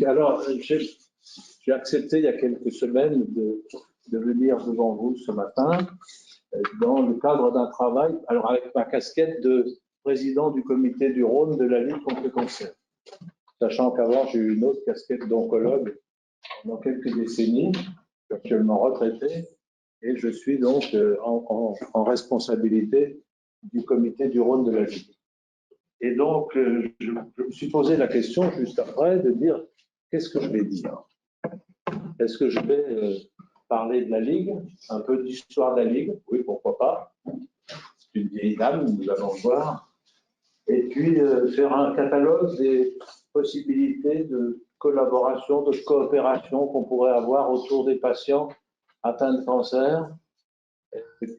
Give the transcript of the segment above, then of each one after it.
Alors, j'ai accepté il y a quelques semaines de venir devant vous ce matin dans le cadre d'un travail, alors avec ma casquette de président du comité du Rhône de la Ligue contre le cancer. Sachant qu'avant, j'ai eu une autre casquette d'oncologue pendant quelques décennies, je suis actuellement retraité, et je suis donc en responsabilité du comité du Rhône de la Ligue. Et donc, je me suis posé la question juste après de dire qu'est-ce que je vais dire? Est-ce que je vais parler de la Ligue, un peu d'histoire de la Ligue? Oui, pourquoi pas. C'est une vieille dame, nous allons le voir. Et puis, faire un catalogue des possibilités de collaboration, de coopération qu'on pourrait avoir autour des patients atteints de cancer,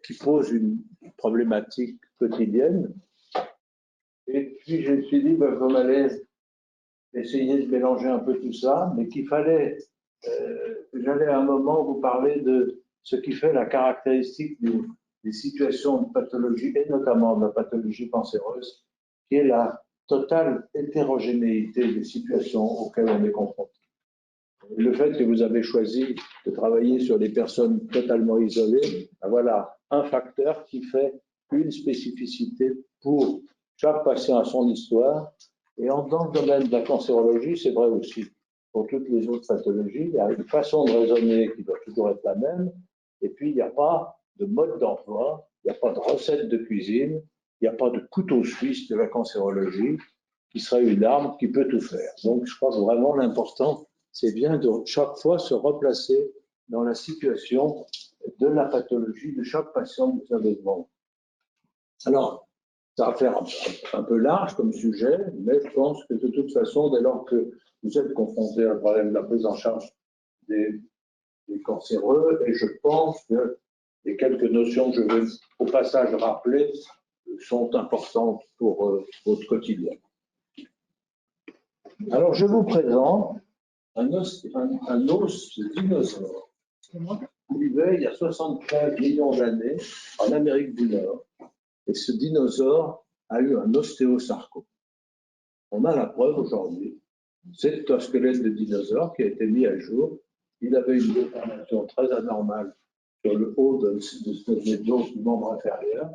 qui posent une problématique quotidienne. Et puis, je me suis dit, comme allait essayer de mélanger un peu tout ça, mais qu'il fallait, j'allais à un moment vous parler de ce qui fait la caractéristique des situations de pathologie, et notamment de la pathologie cancéreuse, qui est la totale hétérogénéité des situations auxquelles on est confronté. Le fait que vous avez choisi de travailler sur des personnes totalement isolées, ben voilà un facteur qui fait une spécificité pour chaque patient à son histoire. Et dans le domaine de la cancérologie, c'est vrai aussi. Pour toutes les autres pathologies, il y a une façon de raisonner qui doit toujours être la même. Et puis, il n'y a pas de mode d'emploi, il n'y a pas de recette de cuisine, il n'y a pas de couteau suisse de la cancérologie qui serait une arme qui peut tout faire. Donc, je crois que vraiment l'important, c'est bien de chaque fois se replacer dans la situation de la pathologie de chaque patient que vous avez devant vous. Alors, ça va faire un peu large comme sujet, mais je pense que de toute façon, dès lors que vous êtes confronté à un problème de la prise en charge des cancéreux, et je pense que les quelques notions que je vais au passage rappeler sont importantes pour votre quotidien. Alors, je vous présente un os de dinosaure qui vivait il y a 75 millions d'années en Amérique du Nord. Et ce dinosaure a eu un ostéosarcome. On a la preuve aujourd'hui. C'est un squelette de dinosaure qui a été mis à jour. Il avait une déformation très anormale sur le haut de dos du membre inférieur.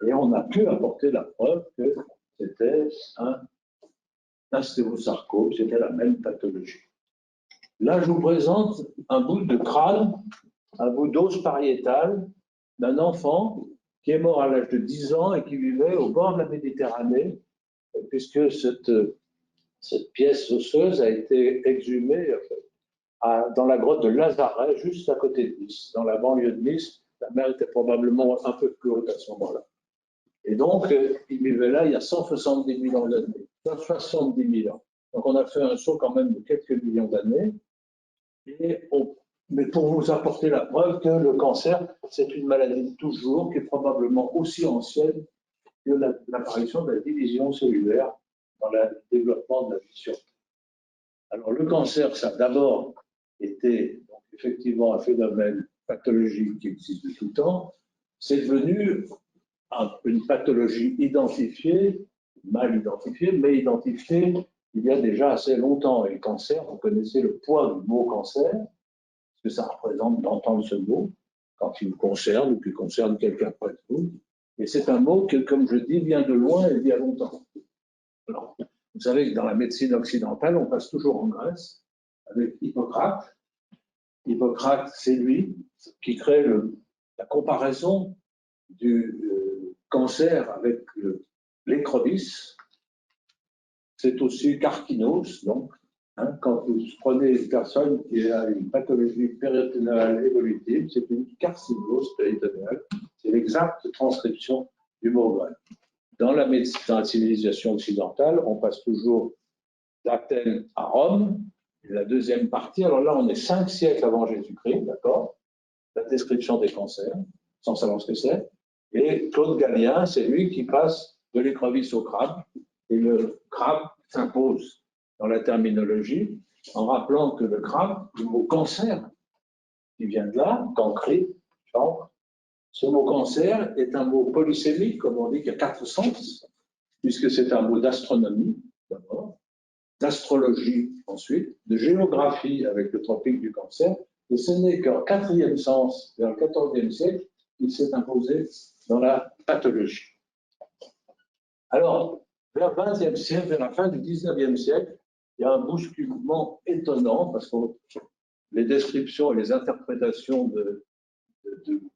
Et on a pu apporter la preuve que c'était un ostéosarcome, c'était la même pathologie. Là, je vous présente un bout de crâne, un bout d'os pariétal d'un enfant qui est mort à l'âge de 10 ans et qui vivait au bord de la Méditerranée, puisque cette pièce osseuse a été exhumée dans la grotte de Lazaret, juste à côté de Nice, dans la banlieue de Nice. La mer était probablement un peu plus haute à ce moment-là. Et donc, il vivait là il y a 170 000 ans d'années, 170 000 ans. Donc, on a fait un saut quand même de quelques millions d'années. Mais pour vous apporter la preuve que le cancer, c'est une maladie de toujours, qui est probablement aussi ancienne que l'apparition de la division cellulaire dans le développement de la vie sur Terre. Alors, le cancer, ça a d'abord été donc, effectivement un phénomène pathologique qui existe de tout temps. C'est devenu une pathologie identifiée, mal identifiée, mais identifiée il y a déjà assez longtemps. Et le cancer, vous connaissez le poids du mot cancer, ce que ça représente d'entendre ce mot quand il vous concerne ou qu'il concerne quelqu'un près de vous. Et c'est un mot qui, comme je dis, vient de loin et d'il y a longtemps. Alors, vous savez que dans la médecine occidentale, on passe toujours en Grèce avec Hippocrate. Hippocrate, c'est lui qui crée la comparaison du cancer avec l'écrevisse. C'est aussi Carcinos, donc. Quand vous prenez une personne qui a une pathologie péritonéale évolutive, c'est une carcinose péritonéale. C'est l'exacte transcription du mot grec. Dans la médecine, dans la civilisation occidentale, on passe toujours d'Athènes à Rome. Et la deuxième partie, alors là, on est 5 siècles avant Jésus-Christ, d'accord? La description des cancers, sans savoir ce que c'est. Et Claude Gallien, c'est lui qui passe de l'écrevisse au crabe. Et le crabe s'impose dans la terminologie, en rappelant que le crabe, le mot cancer, qui vient de là, cancri, cancre, ce mot cancer est un mot polysémique, comme on dit, qui a 4 sens, puisque c'est un mot d'astronomie, d'abord, d'astrologie ensuite, de géographie avec le tropique du Cancer, et ce n'est qu'en quatrième sens, vers le XIVe siècle, qu'il s'est imposé dans la pathologie. Alors, vers le XXe siècle, vers la fin du XIXe siècle, il y a un bousculement étonnant parce que les descriptions et les interprétations de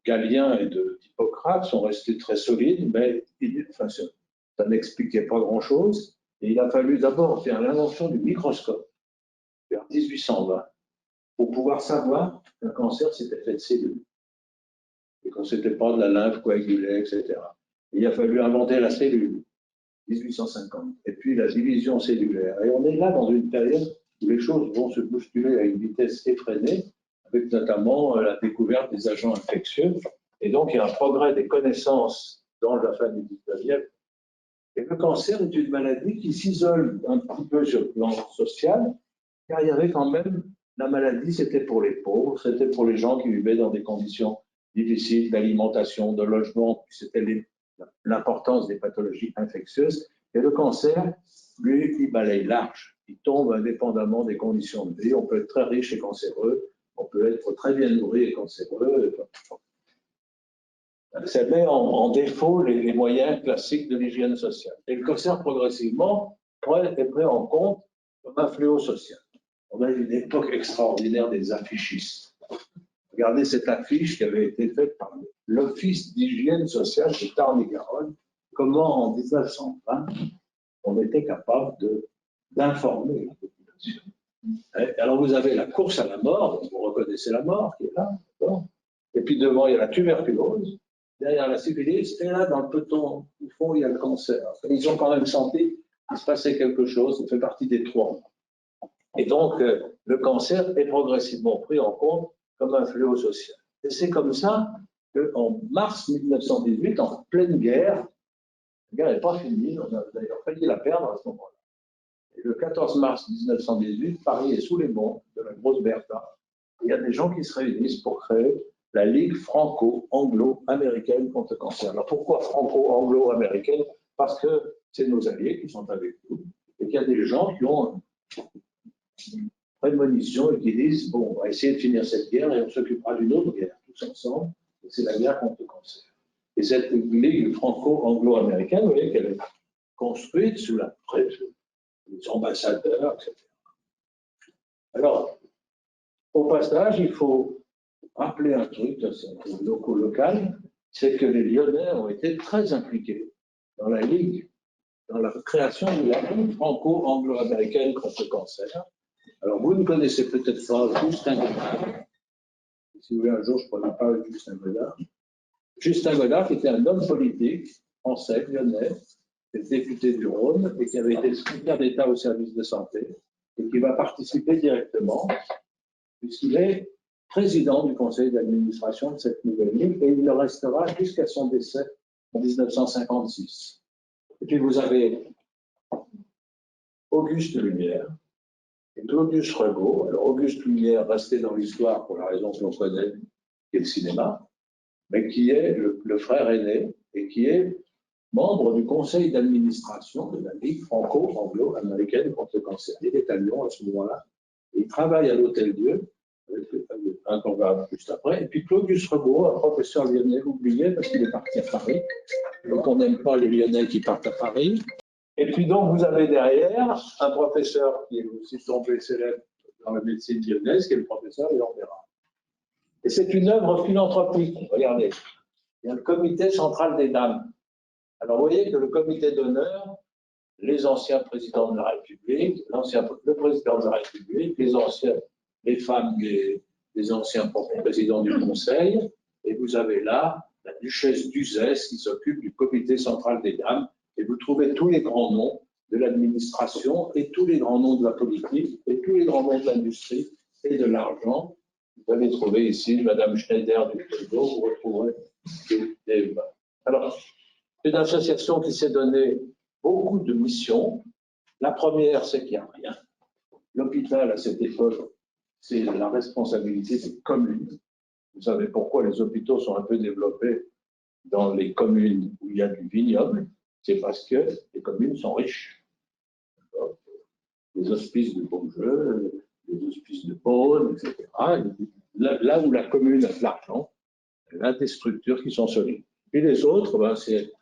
Galien et d'Hippocrate sont restées très solides, mais enfin, ça n'expliquait pas grand-chose. Et il a fallu d'abord faire l'invention du microscope vers 1820 pour pouvoir savoir qu'un cancer s'était fait de cellules et qu'on ne s'était pas de la lymphe coagulée, etc. Et il a fallu inventer la cellule, 1850, et puis la division cellulaire. Et on est là dans une période où les choses vont se bousculer à une vitesse effrénée, avec notamment la découverte des agents infectieux. Et donc, il y a un progrès des connaissances dans la fin du 19e. Et le cancer est une maladie qui s'isole un petit peu sur le plan social, car il y avait quand même, la maladie, c'était pour les pauvres, c'était pour les gens qui vivaient dans des conditions difficiles d'alimentation, de logement, c'était l'importance des pathologies infectieuses. Et le cancer, lui, il balaye large. Il tombe indépendamment des conditions de vie. On peut être très riche et cancéreux, on peut être très bien nourri et cancéreux. Ça met en défaut les moyens classiques de l'hygiène sociale. Et le cancer, progressivement, est pris en compte comme un fléau social. On a une époque extraordinaire des affichistes. Regardez cette affiche qui avait été faite par l'Office d'hygiène sociale de Tarn-et-Garonne. Comment, en 1920, on était capable d'informer la population. Alors, vous avez la course à la mort, vous reconnaissez la mort qui est là. Et puis devant, il y a la tuberculose. Derrière la syphilis, et là, dans le peloton du fond, il y a le cancer. Ils ont quand même senti qu'il se passait quelque chose, ça fait partie des trois. Et donc, le cancer est progressivement pris en compte comme un fléau social. Et c'est comme ça qu'en mars 1918, en pleine guerre, la guerre n'est pas finie, on a d'ailleurs failli la perdre à ce moment-là. Et le 14 mars 1918, Paris est sous les bombes de la grosse Bertha. Il y a des gens qui se réunissent pour créer la Ligue franco-anglo-américaine contre le cancer. Alors pourquoi franco-anglo-américaine? Parce que c'est nos alliés qui sont avec nous et qu'il y a des gens qui ont une prémonition et qui disent bon, on va essayer de finir cette guerre et on s'occupera d'une autre guerre tous ensemble. C'est la guerre contre le cancer. Et cette Ligue franco-anglo-américaine, vous voyez qu'elle est construite sous la pression des ambassadeurs, etc. Alors, au passage, il faut rappeler un truc, c'est un peu local, c'est que les Lyonnais ont été très impliqués dans la Ligue, dans la création de la Ligue franco-anglo-américaine contre le cancer. Alors, vous ne connaissez peut-être pas Justin Godard. Si vous voulez, un jour, je pourrais parler de Justin Godard. Justin Godard, qui était un homme politique français, lyonnais, qui était député du Rhône et qui avait été secrétaire d'État au service de santé et qui va participer directement, puisqu'il est président du conseil d'administration de cette nouvelle ligue et il le restera jusqu'à son décès en 1956. Et puis vous avez Auguste Lumière et Claudius Regaud. Alors Auguste Lumière, resté dans l'histoire pour la raison que l'on connaît, qui est le cinéma, mais qui est le frère aîné et qui est membre du conseil d'administration de la Ligue franco-anglo-américaine contre le cancer. Il est à Lyon à ce moment-là. Il travaille à l'Hôtel-Dieu, un qu'on va juste après. Et puis Claudius Regaud, un professeur lyonnais, oublié parce qu'il est parti à Paris. Donc on n'aime pas les Lyonnais qui partent à Paris. Et puis donc vous avez derrière un professeur qui est aussi tombé célèbre dans la médecine lyonnaise, qui est le professeur Léon Bérard. Et c'est une œuvre philanthropique. Regardez, il y a le comité central des dames. Alors, vous voyez que le comité d'honneur, les anciens présidents de la République, le président de la République, les femmes des anciens présidents du Conseil, et vous avez là la duchesse d'Uzès qui s'occupe du comité central des dames, et vous trouvez tous les grands noms de l'administration et tous les grands noms de la politique et tous les grands noms de l'industrie et de l'argent. Vous allez trouver ici Madame Schneider du Trudeau, vous retrouverez des... Alors, c'est une association qui s'est donné beaucoup de missions. La première, c'est qu'il n'y a rien. L'hôpital, à cette époque, c'est la responsabilité des communes. Vous savez pourquoi les hôpitaux sont un peu développés dans les communes où il y a du vignoble? C'est parce que les communes sont riches. les hospices de Beaujeu, les hospices de Beaune, etc. Là où la commune a de l'argent, elle a des structures qui sont solides. Et les autres, ben, c'est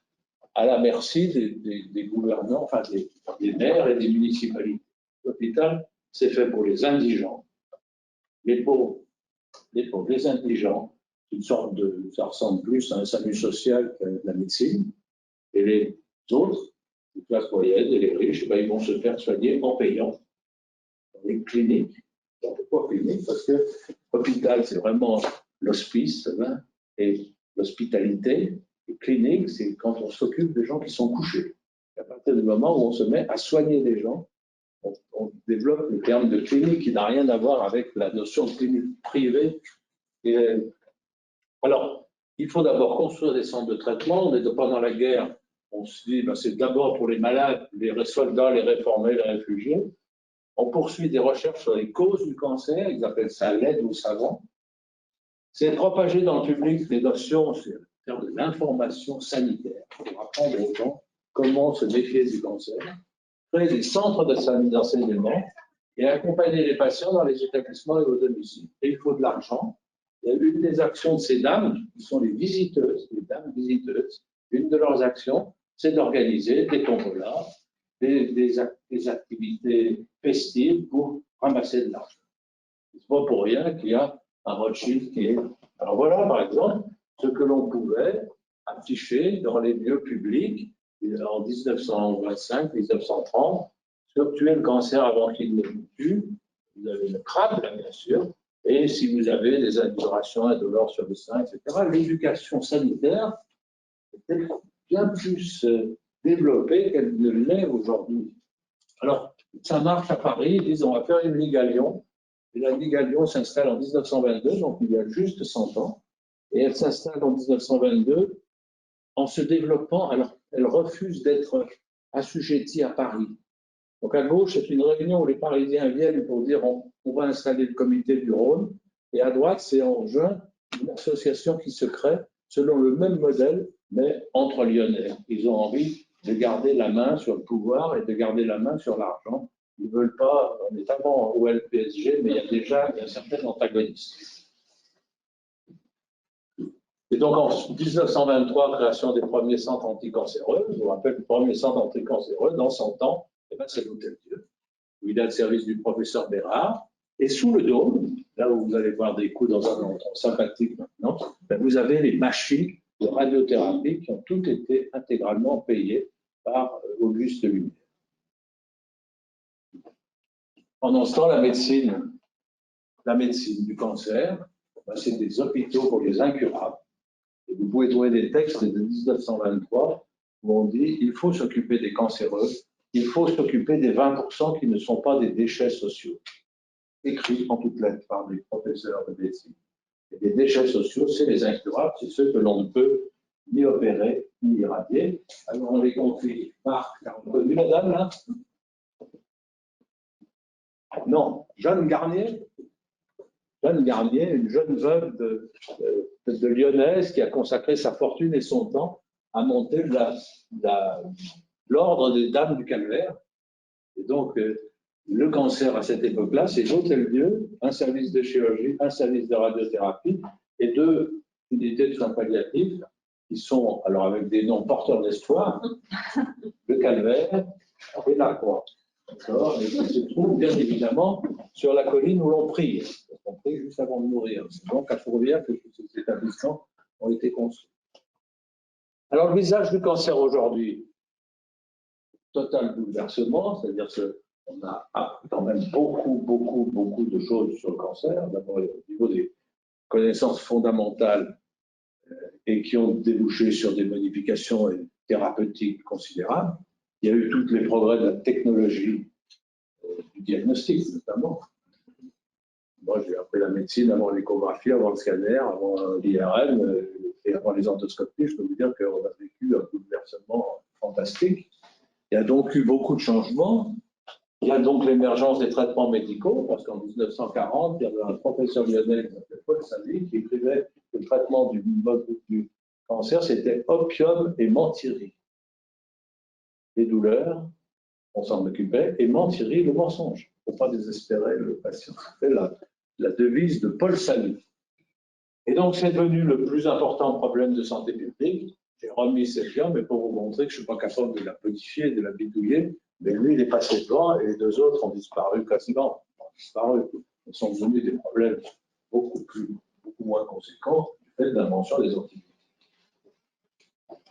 à la merci des gouvernants, enfin des maires et des municipalités. L'hôpital, c'est fait pour les indigents, les pauvres, les indigents, une sorte de, ça ressemble plus à un SAMU social qu'à la médecine. Et les autres, les classes moyennes et les riches, ben, ils vont se faire soigner en payant dans les cliniques. Pourquoi clinique? Parce que l'hôpital, c'est vraiment l'hospice hein, et l'hospitalité. Et clinique, c'est quand on s'occupe des gens qui sont couchés. À partir du moment où on se met à soigner les gens, on développe le terme de clinique qui n'a rien à voir avec la notion de clinique privée. Et, alors, il faut d'abord construire des centres de traitement. On est pendant la guerre, on se dit ben, c'est d'abord pour les malades, les soldats, les réformés, les réfugiés. On poursuit des recherches sur les causes du cancer, ils appellent ça l'aide aux savants. C'est propager dans le public des notions, c'est faire de l'information sanitaire pour apprendre aux gens comment se méfier du cancer, créer des centres d'enseignement et accompagner les patients dans les établissements et au domicile. Et il faut de l'argent. Et une des actions de ces dames, qui sont les visiteuses, les dames visiteuses, une de leurs actions, c'est d'organiser des tombolas, des activités festives pour ramasser de l'argent. C'est pas pour rien qu'il y a un Rothschild qui est. Alors voilà, par exemple, ce que l'on pouvait afficher dans les lieux publics en 1925-1930 sur tuer le cancer avant qu'il ne vous tue. Vous avez le crabe, là, bien sûr, et si vous avez des indurations indolores sur le sein, etc. L'éducation sanitaire était bien plus développée qu'elle ne l'est aujourd'hui. Alors, ça marche à Paris, ils disent on va faire une Ligue à Lyon. Et la Ligue à Lyon s'installe en 1922, donc il y a juste 100 ans. Et elle s'installe en 1922 en se développant. Alors, elle refuse d'être assujettie à Paris. Donc, à gauche, c'est une réunion où les Parisiens viennent pour dire on va installer le comité du Rhône. Et à droite, c'est en juin une association qui se crée selon le même modèle, mais entre Lyonnais. Ils ont envie de garder la main sur le pouvoir et de garder la main sur l'argent. Ils ne veulent pas, on est avant au LPSG, mais il y a déjà un certain antagonisme. Et donc en 1923, création des premiers centres anticancéreux. Je vous rappelle, le premier centre anticancéreux, dans 100 ans, eh ben, c'est l'Hôtel-Dieu, où il a le service du professeur Bérard. Et sous le dôme, là où vous allez voir des coups dans un endroit sympathique maintenant, ben, vous avez les machines de radiothérapie qui ont toutes été intégralement payées par Auguste Lumière. Pendant ce temps, la médecine du cancer, ben, c'est des hôpitaux pour les incurables. Et vous pouvez trouver des textes de 1923 où on dit il faut s'occuper des cancéreux, il faut s'occuper des 20% qui ne sont pas des déchets sociaux. Écrit en toutes lettres par des professeurs de médecine. Et les déchets sociaux, c'est les incurables, c'est ceux que l'on ne peut ni opérer, ni irradier. Alors on les confie par, on a connu la dame là? Non, Jeanne Garnier. Jeanne Garnier, une jeune veuve de Lyonnaise qui a consacré sa fortune et son temps à monter l'ordre des Dames du Calvaire. Et donc, le cancer à cette époque-là, c'est l'Hôtel-Dieu, un service de chirurgie, un service de radiothérapie et 2 unités de soins palliatifs qui sont, alors avec des noms porteurs d'espoir, le Calvaire et la Croix. D'accord. Et qui se trouve bien évidemment sur la colline où l'on prie. On prie juste avant de mourir. C'est donc à Fourvière que tous ces établissements ont été construits. Alors le visage du cancer aujourd'hui, total bouleversement, c'est-à-dire qu'on a quand même beaucoup de choses sur le cancer. D'abord au niveau des connaissances fondamentales et qui ont débouché sur des modifications thérapeutiques considérables. Il y a eu tous les progrès de la technologie du diagnostic, notamment. Moi, j'ai appris la médecine avant l'échographie, avant le scanner, avant l'IRM et avant les endoscopies. Je peux vous dire qu'on a vécu un bouleversement fantastique. Il y a donc eu beaucoup de changements. Il y a donc l'émergence des traitements médicaux, parce qu'en 1940, il y avait un professeur lyonnais qui s'appelait Paul Saly qui écrivait que le traitement du cancer, c'était opium et menterie. Les douleurs, on s'en occupait, et mentirait le mensonge. Il ne faut pas désespérer le patient. C'est la devise de Paul Salut. Et donc, c'est devenu le plus important problème de santé publique. J'ai remis cette gamme, mais pour vous montrer que je ne suis pas capable de la modifier, de la bidouiller. Mais lui, il est passé devant et les deux autres ont disparu quasiment. Ils sont devenus des problèmes beaucoup moins conséquents du fait de l'invention des antibiotiques.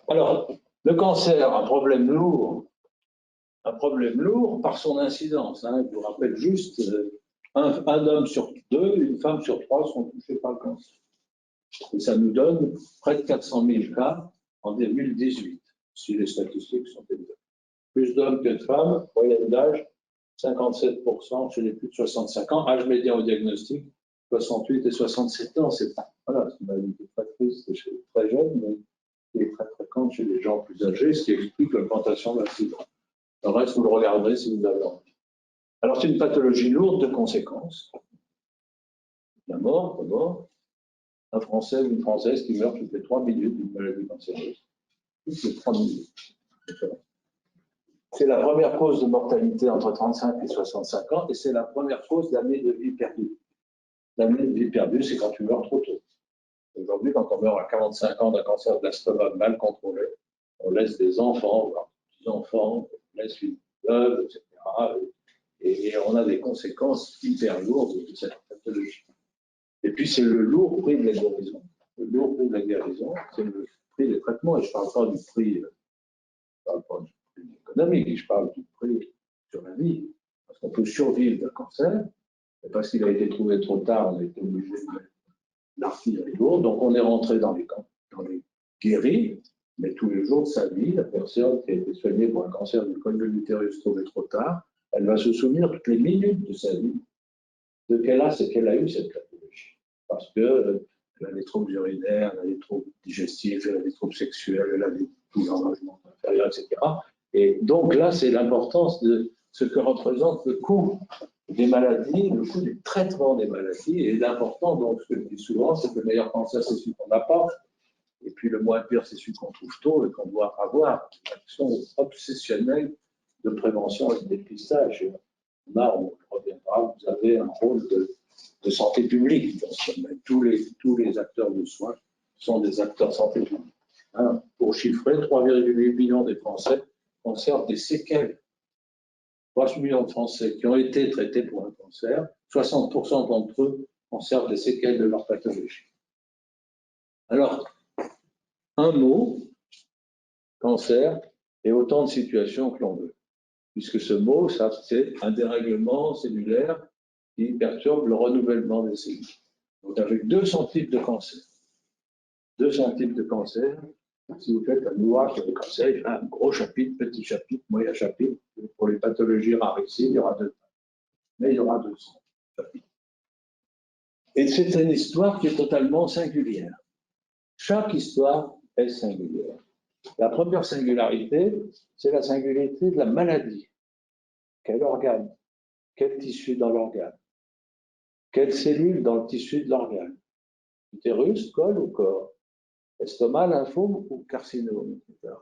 Alors, le cancer, un problème lourd par son incidence. Hein. Je vous rappelle juste, un homme sur deux, une femme sur trois sont touchés par le cancer. Et ça nous donne près de 400 000 cas en 2018, si les statistiques sont exactes. Plus d'hommes que de femmes, moyenne d'âge 57% chez les plus de 65 ans, âge médian au diagnostic 68 et 67 ans. C'est voilà, une maladie très triste chez les très jeunes, mais qui est très fréquente chez les gens plus âgés, ce qui explique l'augmentation de l'accident. Le reste, vous le regarderez si vous avez envie. Alors, c'est une pathologie lourde de conséquences. La mort, d'abord. Un Français ou une Française qui meurt toutes les 3 minutes d'une maladie cancéreuse. Toutes les 3 minutes. C'est la première cause de mortalité entre 35 et 65 ans et c'est la première cause d'année de vie perdue. L'année de vie perdue, c'est quand tu meurs trop tôt. Aujourd'hui, quand on meurt à 45 ans d'un cancer de l'estomac mal contrôlé, on laisse des enfants, voire des enfants, on laisse une veuve, etc. Et on a des conséquences hyper lourdes de cette pathologie. Et puis, c'est le lourd prix de la guérison. Le lourd prix de la guérison, c'est le prix des traitements. Et je ne parle pas du prix, économique, je parle du prix sur la vie. Parce qu'on peut survivre d'un cancer, et parce qu'il a été trouvé trop tard, on a été obligé de mettre l'artillerie lourde. Donc, on est rentré dans les guéris, mais tous les jours de sa vie, la personne qui a été soignée pour un cancer du col de l'utérus trouvé trop tard, elle va se souvenir toutes les minutes de sa vie de quel âge c'est qu'elle a eu cette pathologie. Parce qu'elle a des troubles urinaires, elle a des troubles digestifs, elle a des troubles sexuels, elle a des troubles d'enragement inférieur, etc. Et donc là, c'est l'importance de ce que représente le coût des maladies, le coût du traitement des maladies. Et l'important, donc, ce que je dis souvent, c'est que le meilleur cancer, c'est celui qu'on n'a pas. Et puis le moins pire, c'est celui qu'on trouve tôt et qu'on doit avoir. Une action obsessionnelle de prévention et de dépistage. Là, on reviendra, vous avez un rôle de santé publique dans ce domaine. Tous les acteurs de soins sont des acteurs de santé publique. Hein, pour chiffrer, 3,8 millions des Français conservent des séquelles. 3 millions de Français qui ont été traités pour un cancer, 60% d'entre eux conservent des séquelles de leur pathologie. Alors, un mot, cancer, et autant de situations que l'on veut. Puisque ce mot, ça, c'est un dérèglement cellulaire qui perturbe le renouvellement des cellules. Donc, avec 200 types de cancers. 200 types de cancers. Si vous faites un noir sur le cancer, il y a un gros chapitre, petit chapitre, moyen chapitre. Pour les pathologies rarissimes, il y aura 2. Mais il y aura 200 chapitres. Et c'est une histoire qui est totalement singulière. Chaque histoire est singulière. La première singularité, c'est la singularité de la maladie. Quel organe? Quel tissu dans l'organe? Quelle cellule dans le tissu de l'organe? Utérus, col ou corps? Estomac, lymphome ou carcinome, etc.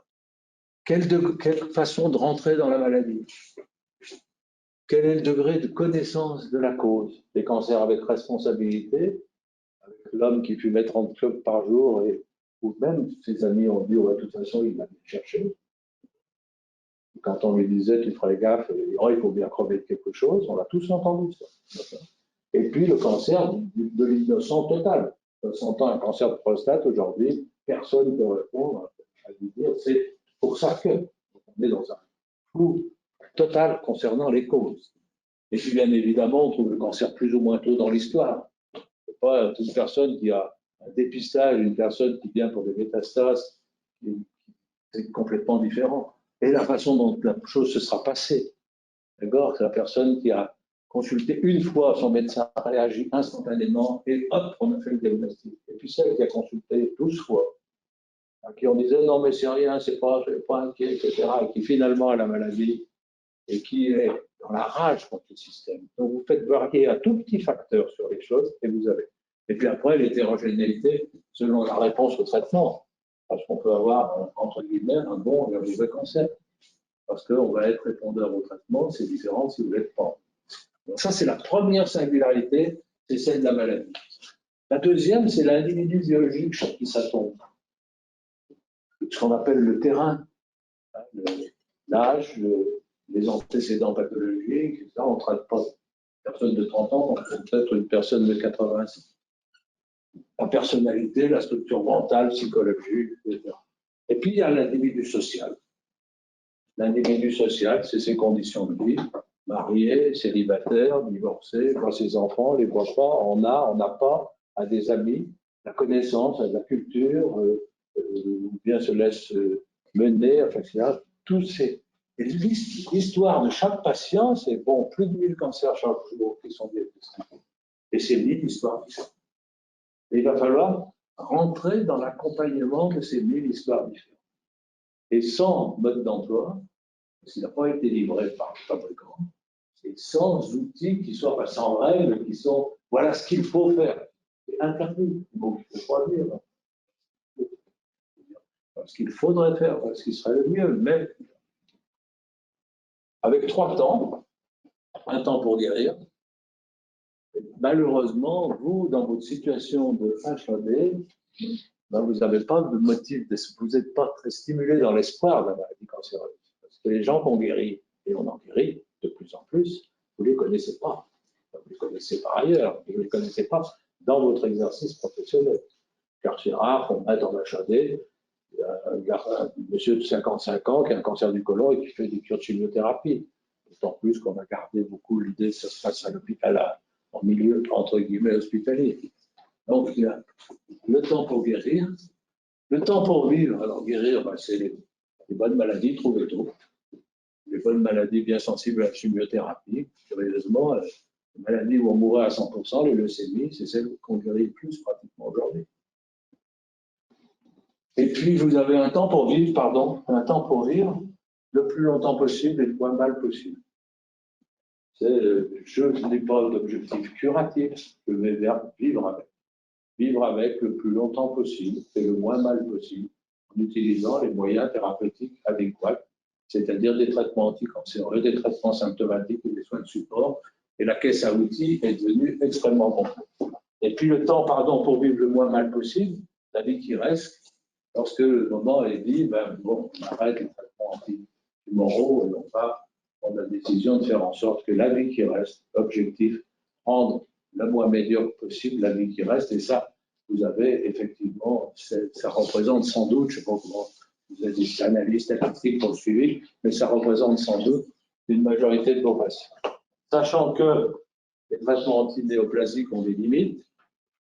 Quelle façon de rentrer dans la maladie? Quel est le degré de connaissance de la cause? Des cancers avec responsabilité, avec l'homme qui fumait 30 clopes par jour, ou même ses amis ont dit, ouais, de toute façon, il va bien chercher. Quand on lui disait, tu ferais gaffe, il faut bien crever de quelque chose, on l'a tous entendu ça. Et puis le cancer de l'innocent total. 100 ans, un cancer de prostate, aujourd'hui, personne ne peut répondre à lui dire, c'est pour ça que. On est dans un flou total concernant les causes. Et puis bien évidemment, on trouve le cancer plus ou moins tôt dans l'histoire. C'est pas une personne qui a un dépistage, une personne qui vient pour des métastases, c'est complètement différent. Et la façon dont la chose se sera passée, d'accord, c'est la personne qui a consulté une fois son médecin, réagit instantanément et hop, on a fait le diagnostic. Et puis celle qui a consulté 12 fois, à qui on disait non mais c'est rien, c'est pas inquiet, etc. Et qui finalement a la maladie et qui est dans la rage contre le système. Donc vous faites varier un tout petit facteur sur les choses et vous avez. Et puis après l'hétérogénéité selon la réponse au traitement. Parce qu'on peut avoir, entre guillemets, un bon et un mauvais cancer. parce qu'on va être répondeur au traitement, c'est différent si vous ne l'êtes pas. Donc ça, c'est la première singularité, c'est celle de la maladie. La deuxième, c'est l'individu biologique sur qui ça tombe. Ce qu'on appelle le terrain, l'âge, les antécédents pathologiques, etc. On ne traite pas une personne de 30 ans, on traite peut-être une personne de 80 ans. La personnalité, la structure mentale, psychologique, etc. Et puis, il y a l'individu social. L'individu social, c'est ses conditions de vie, marié, célibataire, divorcé, voit ses enfants, les voit pas, on n'a pas, a des amis, la connaissance, a de la culture, ou bien se laisse mener, enfin, etc. Tous ces... L'histoire de chaque patient, c'est bon, plus de 1000 cancers chaque jour qui sont diagnostiqués. Et c'est 1000 histoires différentes. Et il va falloir rentrer dans l'accompagnement de ces 1000 histoires différentes. Et sans mode d'emploi, parce qu'il n'a pas été livré par le fabricant, et sans outils qui soient, sans règles qui sont, voilà ce qu'il faut faire. C'est interdit, donc il ne faut pas dire. Ce qu'il faudrait faire, ce qui serait le mieux, mais avec 3 temps, un temps pour guérir. Malheureusement, vous, dans votre situation de HAD, vous n'avez pas de motif, vous n'êtes pas très stimulé dans l'espoir de la maladie cancéreuse. Parce que les gens qu'on guérit, et on en guérit de plus en plus, vous ne les connaissez pas. Vous les connaissez par ailleurs, vous ne les connaissez pas dans votre exercice professionnel. Car c'est rare qu'on mette en HAD un monsieur de 55 ans qui a un cancer du côlon et qui fait des cures de chimiothérapie. D'autant plus qu'on a gardé beaucoup l'idée que ça se passe à l'hôpital, en milieu, entre guillemets, hospitalier. Donc, il y a le temps pour guérir, le temps pour vivre. Alors, guérir, c'est les bonnes maladies, trouvez tôt. Les bonnes maladies bien sensibles à la chimiothérapie. Curieusement, les maladies où on mourrait à 100%, les leucémies, c'est celles qu'on guérit le plus pratiquement aujourd'hui. Et puis, vous avez un temps pour vivre, le plus longtemps possible et le moins mal possible. Je n'ai pas d'objectif curatif, je vais vers vivre avec. Vivre avec le plus longtemps possible et le moins mal possible, en utilisant les moyens thérapeutiques adéquats, c'est-à-dire des traitements anticancéreux, des traitements symptomatiques et des soins de support. Et la caisse à outils est devenue extrêmement complète. Et puis le temps, pour vivre le moins mal possible, la vie qui reste, lorsque le moment est dit, on arrête les traitements anti-tumoraux et on va prendre la décision de faire en sorte que la vie qui reste, l'objectif, rendre le moins médiocre possible la vie qui reste. Et ça, vous avez effectivement, ça représente sans doute, je ne sais pas comment vous êtes des analystes statistiques pour le suivi, mais ça représente sans doute une majorité de vos patients. Sachant que les traitements antinéoplasiques ont des limites.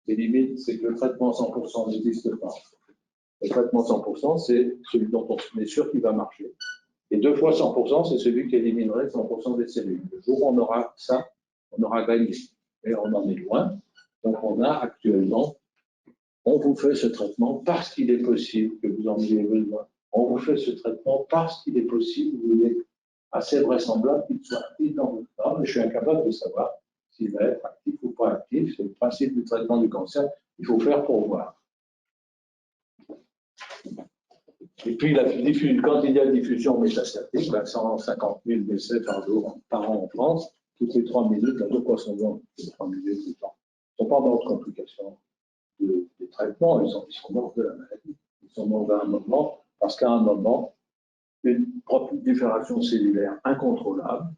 Les limites, c'est que le traitement 100% n'existe pas. Le traitement 100%, c'est celui dont on est sûr qu'il va marcher. Et 2 fois 100%, c'est celui qui éliminerait 100% des cellules. Le jour où on aura ça, on aura gagné. Mais on en est loin. Donc, on a actuellement, on vous fait ce traitement parce qu'il est possible que vous en ayez besoin. On vous fait ce traitement parce qu'il est possible, il est assez vraisemblable qu'il soit actif dans votre corps, mais je suis incapable de savoir s'il va être actif ou pas actif. C'est le principe du traitement du cancer. Il faut faire pour voir. Et puis, quand il y a diffusion métastatique, 150 000 décès par an en France, toutes les 3 minutes, de quoi sont dans les 3 minutes du temps. Ils ne sont pas morts de complications des traitements, ils sont morts de la maladie. Ils sont morts à un moment, parce qu'à un moment, une prolifération cellulaire incontrôlable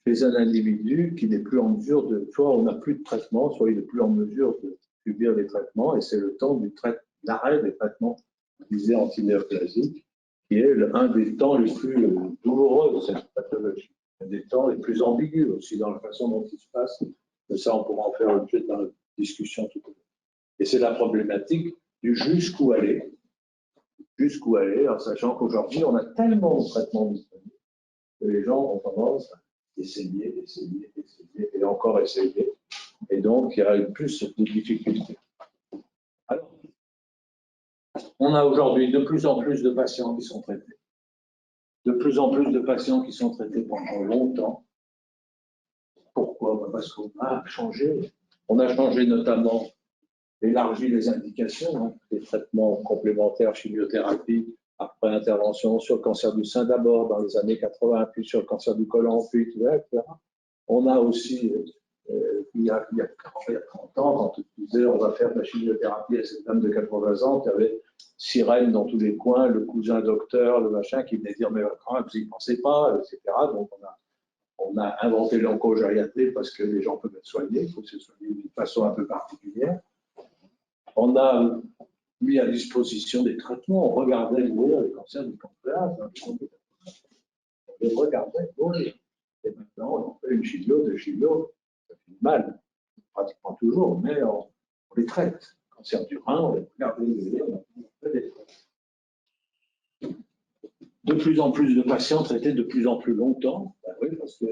chez un individu qui n'est plus en mesure de, soit on n'a plus de traitement, soit il n'est plus en mesure de subir les traitements, et c'est le temps de l'arrêt des traitements visés antinéoplasiques, qui est un des temps les plus douloureux de cette pathologie, un des temps les plus ambigus aussi dans la façon dont il se passe, mais ça on pourra en faire l'objet dans la discussion tout à l'heure. Et c'est la problématique du jusqu'où aller, en sachant qu'aujourd'hui on a tellement de traitements disponibles que les gens ont tendance à essayer, et encore essayer. Et donc, il y a plus de difficultés. Alors, on a aujourd'hui de plus en plus de patients qui sont traités. De plus en plus de patients qui sont traités pendant longtemps. Pourquoi? Parce qu'on a changé. On a changé notamment, élargi les indications, des traitements complémentaires, chimiothérapie, après intervention sur le cancer du sein d'abord dans les années 80, puis sur le cancer du côlon, puis etc. On a aussi, il y a 30 ans, quand on disait on va faire de la chimiothérapie à cette dame de 80 ans, il y avait sirène dans tous les coins, le cousin docteur, le machin, qui venait dire mais quand même, vous n'y pensez pas, etc. Donc on a inventé l'oncogériatrie parce que les gens peuvent être soignés, il faut se soigner d'une façon un peu particulière. On a mis à disposition des traitements, on regardait mourir les cancers du pancréas, on les regardait mourir. Et maintenant, on fait une chimio, deux chimios, ça fait mal, pratiquement toujours, mais on les traite. Cancer du rein, on les regarde mourir, on fait des traitements. De plus en plus de patients traités de plus en plus longtemps, ben oui, parce que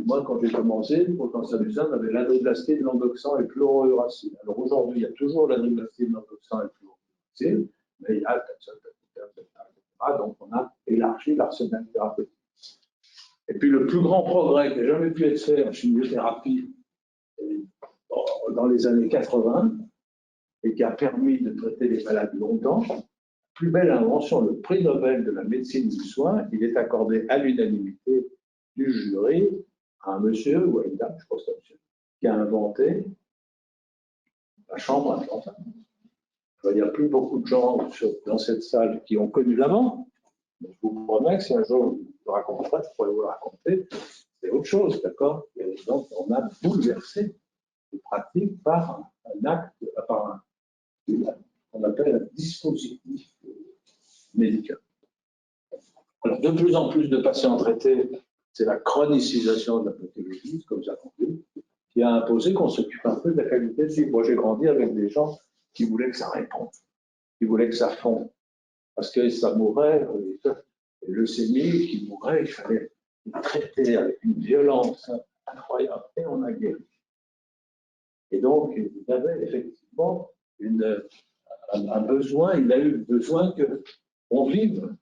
moi, quand j'ai commencé, pour le cancer du sein, on avait l'anodlastie, de l'endoxan et le fluorouracil. Alors aujourd'hui, il y a toujours l'anodlastie, de l'endoxan et le fluorouracil, mais il y a etc. Donc on a élargi l'arsenal thérapeutique. Et puis le plus grand progrès qui n'a jamais pu être fait en chimiothérapie dans les années 80 et qui a permis de traiter les malades longtemps, plus belle invention, le prix Nobel de la médecine du soin, il est accordé à l'unanimité du jury à un monsieur ou à une dame, je pense que c'est un monsieur, qui a inventé la chambre à plantain. Il n'y a plus beaucoup de gens dans cette salle qui ont connu l'avant. Je vous promets que si un jour je ne raconte pas, je pourrais vous le raconter, c'est autre chose, d'accord? Et donc on a bouleversé les pratiques par un acte, par on appelle un dispositif médical. Alors, de plus en plus de patients traités, c'est la chronicisation de la pathologie, comme ça qu'on dit, qui a imposé qu'on s'occupe un peu de la qualité de vie. Moi, j'ai grandi avec des gens qui voulaient que ça réponde, qui voulaient que ça fonde, parce que ça mourait, les leucémies qui mouraient, il fallait les traiter avec une violence incroyable, et on a guéri. Et donc, il avait effectivement un besoin, il a eu besoin qu'on vive.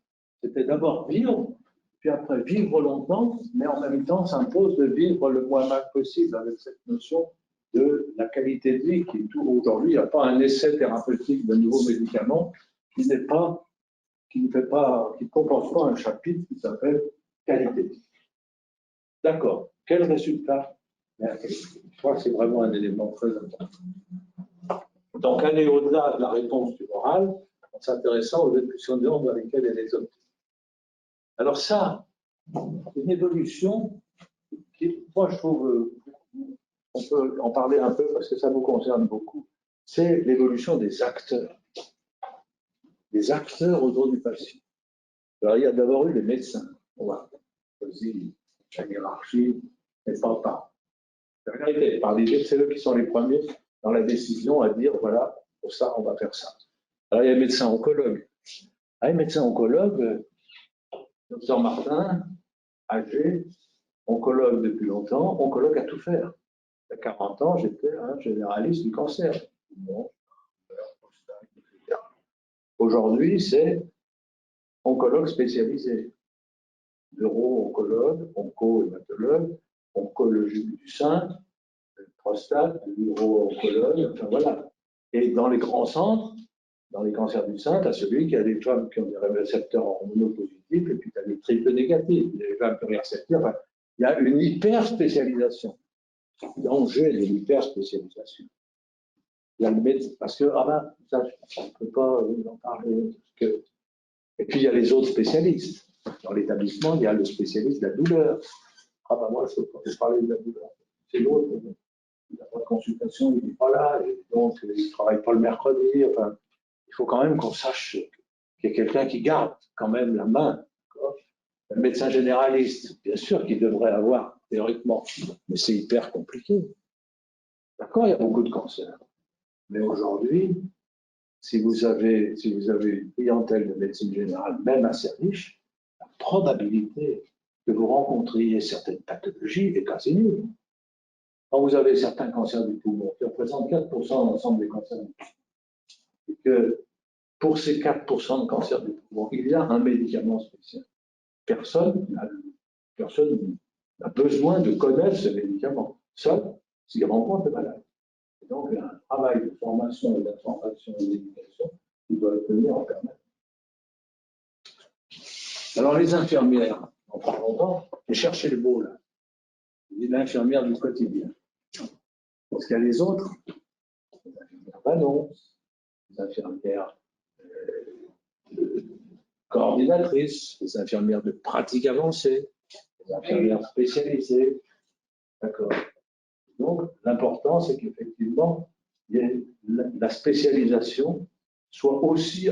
C'était d'abord vivre, puis après vivre longtemps, mais en même temps s'impose de vivre le moins mal possible avec cette notion de la qualité de vie qui est tout aujourd'hui. Il n'y a pas un essai thérapeutique de nouveaux médicaments qui ne comporte pas un chapitre qui s'appelle qualité de vie. D'accord. Quel résultat? Je crois que c'est vraiment un élément très important. Donc, aller au-delà de la réponse du moral en s'intéressant aux évolutions dans lesquelles elle est optique. Alors ça, une évolution qui, moi je trouve, on peut en parler un peu parce que ça nous concerne beaucoup, c'est l'évolution des acteurs. Des acteurs autour du patient. Alors il y a d'abord eu les médecins. On va choisir la hiérarchie, mais pas par. La réalité, par l'idée que c'est eux qui sont les premiers dans la décision à dire voilà, pour ça, on va faire ça. Alors il y a les médecins oncologues. Les médecins oncologues, docteur Martin, âgé, oncologue depuis longtemps, oncologue à tout faire. À 40 ans, j'étais un généraliste du cancer. Aujourd'hui, c'est oncologue spécialisé. Neuro-oncologue, onco-hématologue, oncologie du sein, prostate, uro-oncologue, enfin voilà. Et dans les grands centres, dans les cancers du sein, tu as celui qui a des femmes qui ont des récepteurs hormonaux positifs, et puis tu as des triples négatifs, des femmes qui ont des récepteurs. Enfin, il y a une hyper-spécialisation. Danger de l'hyper-spécialisation. Il y a le médecin, parce que, ça, on ne peut pas en parler. Et puis, il y a les autres spécialistes. Dans l'établissement, il y a le spécialiste de la douleur. Moi, je peux parler de la douleur. C'est l'autre. Il n'a pas de consultation, il n'est pas là, et donc il ne travaille pas le mercredi. Enfin, il faut quand même qu'on sache qu'il y a quelqu'un qui garde quand même la main. Le médecin généraliste, bien sûr qu'il devrait avoir, théoriquement, mais c'est hyper compliqué. D'accord, il y a beaucoup de cancers. Mais aujourd'hui, si vous avez une clientèle de médecine générale, même assez riche, la probabilité que vous rencontriez certaines pathologies est quasi nulle. Quand vous avez certains cancers du poumon, qui représentent 4% de l'ensemble des cancers du poumon, et que pour ces 4% de cancers du poumon, il y a un médicament spécial. Personne n'a besoin de connaître ce médicament, sauf s'il rencontre le malade. Et donc, il y a un travail de formation et d'information et d'éducation qui doit être mené en permanence. Alors, les infirmières, en parlant pas, j'ai cherché le mot là. L'infirmière du quotidien. Parce qu'il y a les autres, les infirmières d'annonce, les infirmières coordinatrices, les infirmières de pratique avancée, les infirmières spécialisées. D'accord. Donc, l'important, c'est qu'effectivement, la spécialisation soit aussi,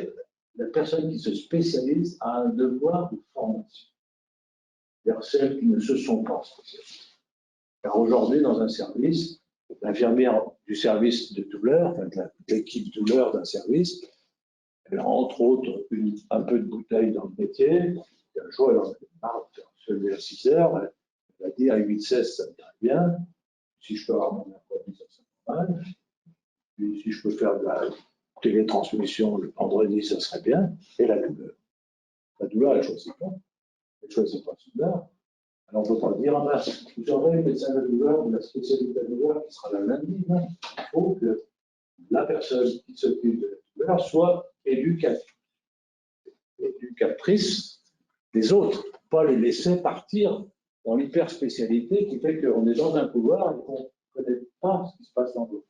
la personne qui se spécialise a un devoir de formation vers celles qui ne se sont pas spécialisées. Car aujourd'hui, dans un service, l'infirmière du service de douleur, enfin de l'équipe douleur d'un service, elle a entre autres un peu de bouteille dans le métier. Et un jour, elle en a marre de se lever à 6 heures. Elle va dire à 8-16, ça me dirait bien. Si je peux avoir mon apprentis, ça serait mal. Puis si je peux faire de la télétransmission le vendredi, ça serait bien. Et la douleur. La douleur, elle ne choisit pas. Elle ne choisit pas son heure. Alors, on ne peut pas dire, ah ben, vous aurez le médecin de la douleur ou la spécialité de la douleur qui sera là lundi. Non. Il faut que la personne qui s'occupe de la douleur soit éducatrice des autres, pas les laisser partir dans l'hyperspécialité qui fait qu'on est dans un couloir et qu'on ne connaît pas ce qui se passe dans l'autre.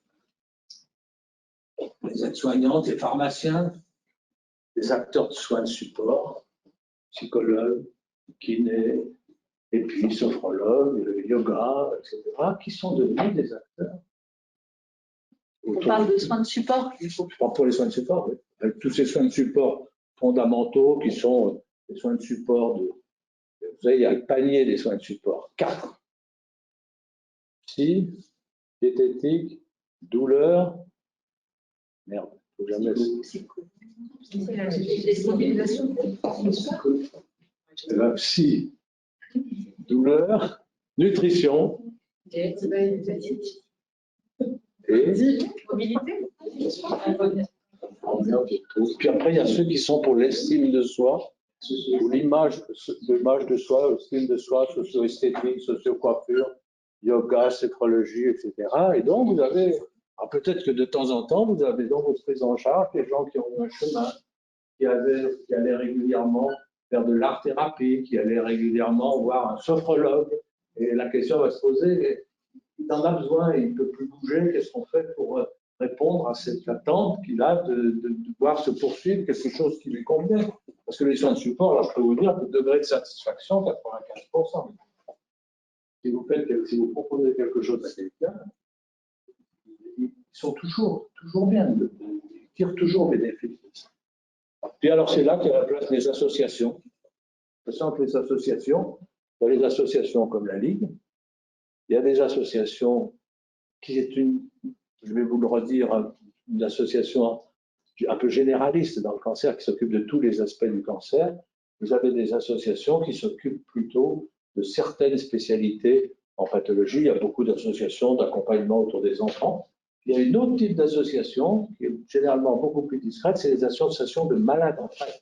Les aides-soignantes, les pharmaciens, les acteurs de soins de support, psychologues, kinés, et puis sophrologues, le yoga, etc., qui sont devenus des acteurs. On parle de soins de support. Je parle pour les soins de support, oui. Avec tous ces soins de support fondamentaux qui sont les soins de support de. Vous savez, il y a le panier des soins de support. 4. Psy, diététique, douleur. Merde, il ne faut jamais. Les stabilisations. Psy, douleur, nutrition. Et mobilité. Puis après, il y a ceux qui sont pour l'estime de soi, ou l'image de soi, l'estime de soi, socio-esthétique, socio-coiffure, yoga, sophrologie, etc. Et donc, vous avez, peut-être que de temps en temps, vous avez dans votre prise en charge des gens qui ont un chemin, qui allaient régulièrement faire de l'art-thérapie, qui allaient régulièrement voir un sophrologue. Et la question va se poser, il en a besoin, il ne peut plus bouger, qu'est-ce qu'on fait pour répondre à cette attente qu'il a de voir se poursuivre quelque chose qui lui convient? Parce que les soins de support, alors je peux vous dire, le degré de satisfaction, 95%. Si vous proposez quelque chose à quelqu'un, ils sont toujours bien, ils tirent toujours bénéfice. Puis alors c'est là qu'il y a la place des associations. Sachant que les associations, il y a les associations comme la Ligue, il y a des associations qui est je vais vous le redire, une association un peu généraliste dans le cancer qui s'occupe de tous les aspects du cancer. Vous avez des associations qui s'occupent plutôt de certaines spécialités en pathologie. Il y a beaucoup d'associations d'accompagnement autour des enfants. Il y a un autre type d'association qui est généralement beaucoup plus discrète, c'est les associations de malades en fait.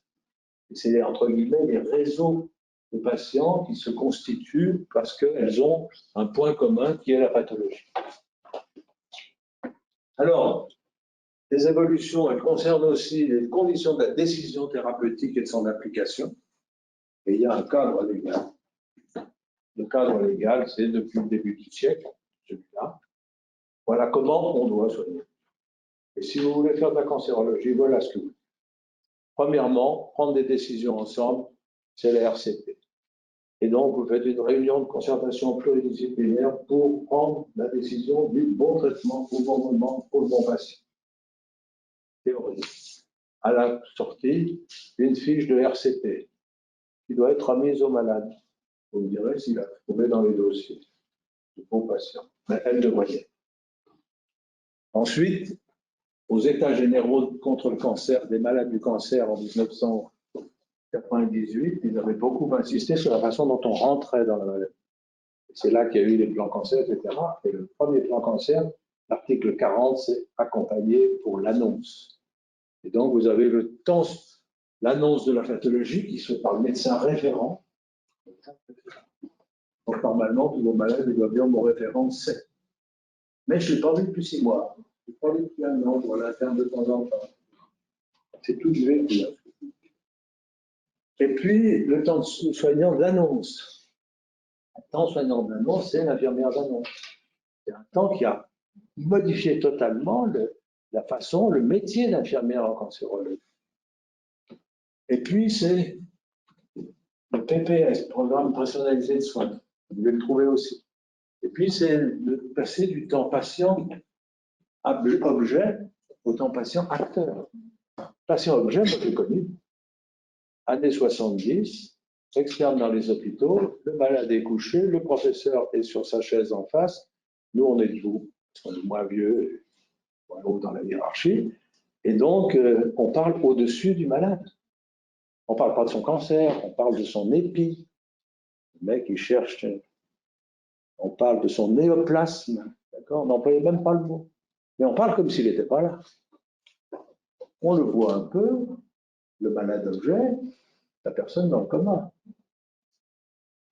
C'est entre guillemets les réseaux de patients qui se constituent parce qu'elles ont un point commun qui est la pathologie. Alors, les évolutions, elles concernent aussi les conditions de la décision thérapeutique et de son application. Et il y a un cadre légal. Le cadre légal, c'est depuis le début du siècle, celui-là. Voilà comment on doit soigner. Et si vous voulez faire de la cancérologie, voilà ce que vous faites. Premièrement, prendre des décisions ensemble, c'est la RCP. Et donc, vous faites une réunion de concertation pluridisciplinaire pour prendre la décision du bon traitement au bon moment pour le bon patient. Théorie. À la sortie, une fiche de RCP qui doit être remise au malade. Vous me direz s'il a trouvé dans les dossiers du bon patient. Mais elle devrait y être. Ensuite, aux États généraux contre le cancer, des malades du cancer en 1998, ils avaient beaucoup insisté sur la façon dont on rentrait dans la maladie. C'est là qu'il y a eu les plans cancer, etc. Et le premier plan cancer, l'article 40, c'est accompagné pour l'annonce. Et donc, vous avez l'annonce de la pathologie qui se fait par le médecin référent. Donc, normalement, tous vos malades doivent dire mon référent, c'est. Mais je ne l'ai pas vu depuis 6 mois. Je ne l'ai pas vu depuis 1 an, je vois l'interne de temps en temps. C'est tout du vécu. Et puis, le temps soignant d'annonce. Le temps soignant d'annonce, c'est l'infirmière d'annonce. C'est un temps qui a modifié totalement la façon, le métier d'infirmière en cancérologie. Et puis, c'est le PPS, Programme personnalisé de soins. Vous devez le trouver aussi. Et puis, c'est de passer du temps patient objet au temps patient acteur. Patient objet, moi j'ai connu, années 70, externe dans les hôpitaux, le malade est couché, le professeur est sur sa chaise en face, nous on est debout, on est moins vieux, moins haut dans la hiérarchie, et donc on parle au-dessus du malade. On ne parle pas de son cancer, on parle de son épi. Le mec, il cherche, on parle de son néoplasme, d'accord? On n'employait même pas le mot. Mais on parle comme s'il n'était pas là. On le voit un peu, le malade objet, la personne dans le coma.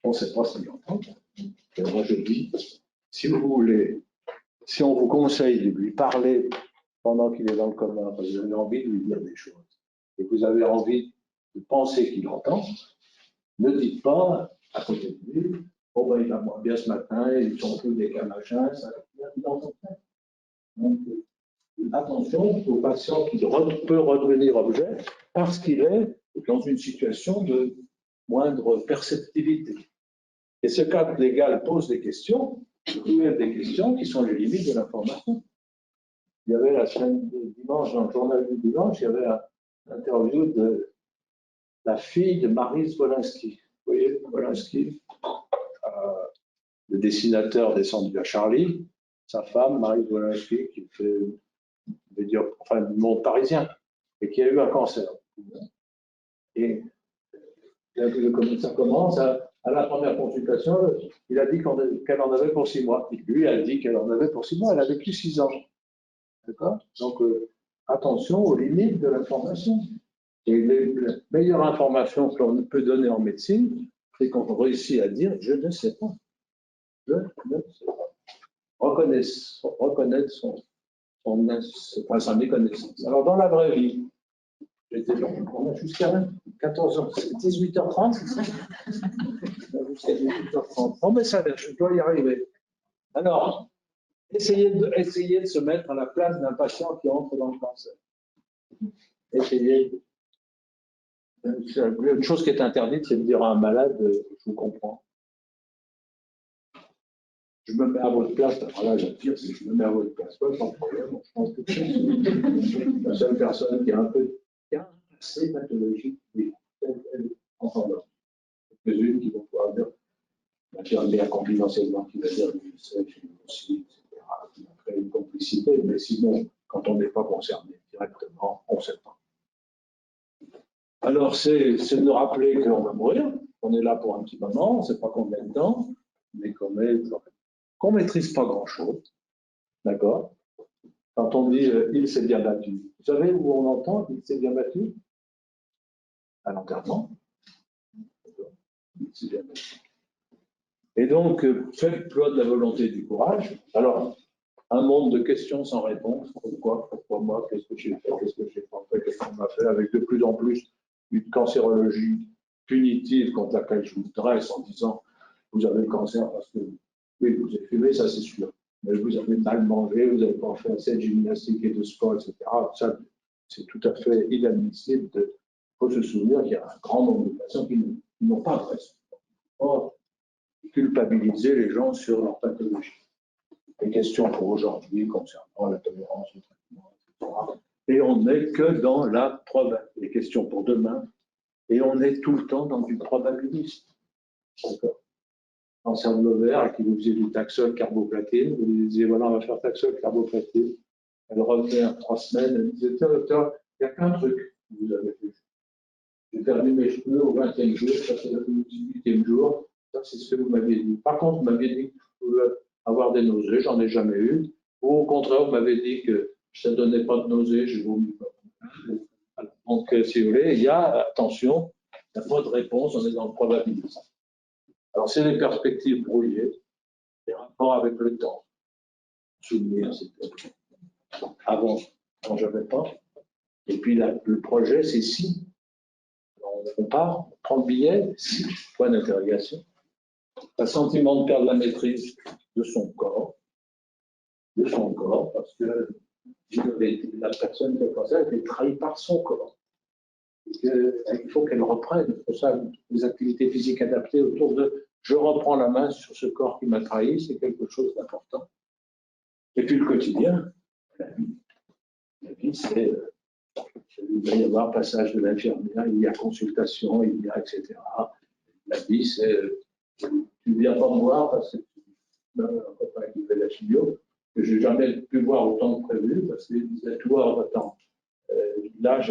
On ne sait pas ce qu'il entend. Et moi, je dis, si vous voulez, si on vous conseille de lui parler pendant qu'il est dans le coma, parce que vous avez envie de lui dire des choses, et que vous avez envie de penser qu'il entend, ne dites pas à côté de lui, oh ben il va moins bien ce matin, ils sont tous des cas machin, ça dans son tête. Donc, attention au patient qui peut redevenir objet parce qu'il est dans une situation de moindre perceptivité. Et ce cadre légal pose des questions, soulève des questions qui sont les limites de l'information. Il y avait la semaine de dimanche, dans le journal du dimanche, il y avait une interview de la fille de Maryse Wolinski. Vous voyez, Wolinski, le dessinateur des Cendres à Charlie, sa femme, Maryse Wolinski, qui fait du monde parisien, et qui a eu un cancer. Et comme ça commence, à la première consultation, il a dit qu'elle en avait pour 6 mois. Et lui a dit qu'elle en avait pour 6 mois, elle avait plus 6 ans. D'accord? Donc, attention aux limites de l'information. Et la meilleure information que l'on peut donner en médecine, c'est qu'on réussit à dire « je ne sais pas ». Je ne sais pas. Reconnaître sa méconnaissance. Alors, dans la vraie vie, j'étais on a jusqu'à 14h, 18h30, c'est ça? Jusqu'à 18h30. Oh, mais ça, je dois y arriver. Alors, essayez de se mettre à la place d'un patient qui entre dans le cancer. Essayez. Une chose qui est interdite, c'est de dire à un malade, je vous comprends. Je me mets à votre place, alors là, j'attire, c'est je me mets à votre place. Ouais, sans problème, je pense que c'est la seule personne qui a un passé pathologique, elle entend là. Quelques-unes qui vont pouvoir dire, l'infirmière confidentiellement qui va dire, je sais, j'ai aussi, etc. Qui va créer une complicité, mais sinon, quand on n'est pas concerné directement, on ne sait pas. Alors, c'est de rappeler qu'on va mourir, qu'on est là pour un petit moment, on ne sait pas combien de temps, mais qu'on ne maîtrise pas grand-chose. D'accord? Quand on dit il s'est bien battu, vous savez où on entend il s'est bien battu? À l'enterrement. Il s'est bien battu. Et donc, faites loi de la volonté et du courage. Alors, un monde de questions sans réponse. Pourquoi moi? Qu'est-ce que j'ai fait? Qu'est-ce que j'ai pas fait? Qu'est-ce qu'on m'a fait? Avec de plus en plus une cancérologie punitive contre laquelle je vous dresse en disant vous avez le cancer parce que oui, vous avez fumé, ça c'est sûr. Mais vous avez mal mangé, vous n'avez pas fait assez de gymnastique et de sport, etc. Ça, c'est tout à fait inadmissible. Il faut se souvenir qu'il y a un grand nombre de patients qui n'ont pas de raison. Or, culpabiliser les gens sur leur pathologie. Les questions pour aujourd'hui concernant la tolérance au traitement, etc. Et on n'est que dans la probabilité. Les questions pour demain, et on est tout le temps dans du probabilisme. D'accord? Cancer de l'ovaire, et qui vous faisait du Taxol carboplatine, vous lui disiez voilà, on va faire Taxol carboplatine. Elle revenait à 3 semaines, elle disait docteur, il n'y a qu'un truc que vous avez fait. J'ai perdu mes cheveux au 20e jour, ça c'est le 18e jour, ça c'est ce que vous m'aviez dit. Par contre, vous m'aviez dit que je pouvais avoir des nausées, j'en ai jamais eu. Ou au contraire, vous m'avez dit que ça ne donnait pas de nausées, je ne vomis pas. Donc, si vous voulez, il y a, attention, il n'y a pas de réponse, on est dans le probabilisme. Alors, c'est des perspectives brouillées, des rapports avec le temps. Souvenir, c'était avant, quand je n'avais pas. Et puis, là, le projet, c'est si. On on part, on prend le billet, point d'interrogation, un sentiment de perdre la maîtrise de son corps, parce que la personne qui a fait ça a été trahie par son corps. Il faut qu'elle reprenne. C'est pour ça, les activités physiques adaptées autour de je reprends la main sur ce corps qui m'a trahi, c'est quelque chose d'important. Et puis le quotidien, la vie, c'est il va y avoir passage de l'infirmière, il y a consultation, il y a etc. La vie, c'est tu ne viens pas me voir parce que tu as un copain qui fait la chimio, que je n'ai jamais pu voir autant que prévu parce qu'il disait toi, attends, là,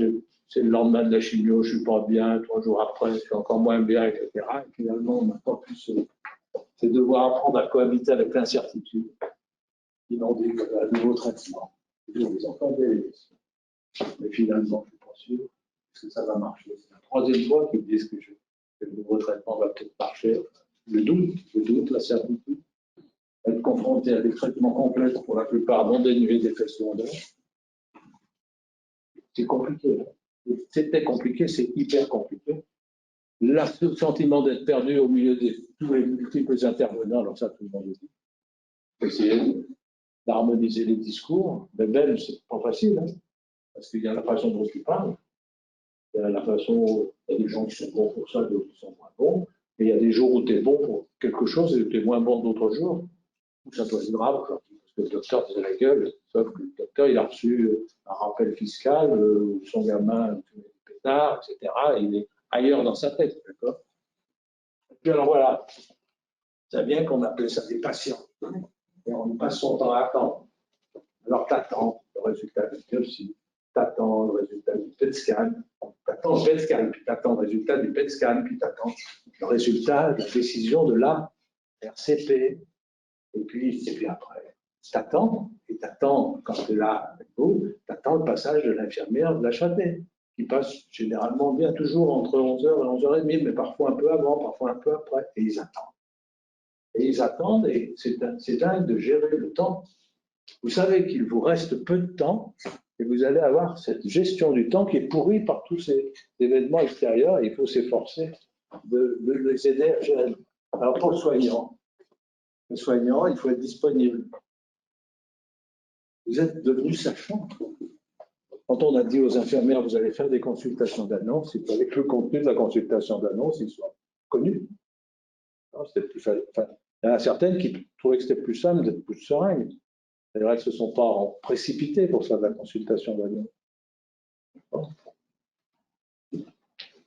c'est le lendemain de la chimio, je ne suis pas bien, 3 jours après, je suis encore moins bien, etc. Et finalement, on n'a pas pu c'est devoir apprendre à cohabiter avec l'incertitude. Ils ont dit qu'il y a un nouveau traitement. Je les entendais. Mais finalement, je ne suis pas sûr que ça va marcher. C'est la 3e fois qu'ils me disent que le nouveau traitement va peut-être marcher. Le doute, la certitude. Être confronté à des traitements complexes, pour la plupart non dénués d'effets secondaires, c'est compliqué. C'était compliqué, c'est hyper compliqué. Le sentiment d'être perdu au milieu de tous les multiples intervenants, alors ça, tout le monde le dit. Essayer d'harmoniser les discours, mais même, c'est pas facile, hein, parce qu'il y a la façon dont tu parles, il y a la façon, il y a des gens qui sont bons pour ça, d'autres qui sont moins bons, et il y a des jours où tu es bon pour quelque chose et où tu es moins bon d'autres jours, où ça doit être grave, parce que le docteur faisait la gueule, sauf que le docteur, il a reçu un rappel fiscal, son gamin fait des pétards, etc., et il est ailleurs dans sa tête, d'accord? Et puis alors voilà, ça vient qu'on appelle ça des patients, et on passe son temps à attendre. Alors t'attends le résultat de la biopsie, t'attends le résultat du PET scan, t'attends le PET scan, puis t'attends le résultat du PET scan, puis t'attends le résultat de la décision de la RCP, et puis après, t'attends, et t'attends, quand tu es là avec vous, t'attends le passage de l'infirmière de la Châtenay, qui passe généralement bien toujours entre 11h et 11h30, mais parfois un peu avant, parfois un peu après, et ils attendent. Et ils attendent, et c'est dingue de gérer le temps. Vous savez qu'il vous reste peu de temps, et vous allez avoir cette gestion du temps qui est pourrie par tous ces événements extérieurs, et il faut s'efforcer de les aider à gérer. Alors pour le soignant, il faut être disponible. Vous êtes devenu sachant. Quand on a dit aux infirmières, vous allez faire des consultations d'annonce, il fallait que le contenu de la consultation d'annonce il soit connu. C'était plus facile. Enfin, il y en a certaines qui trouvaient que c'était plus simple d'être plus serein. C'est-à-dire qu'elles ne se sont pas précipitées pour faire de la consultation d'annonce.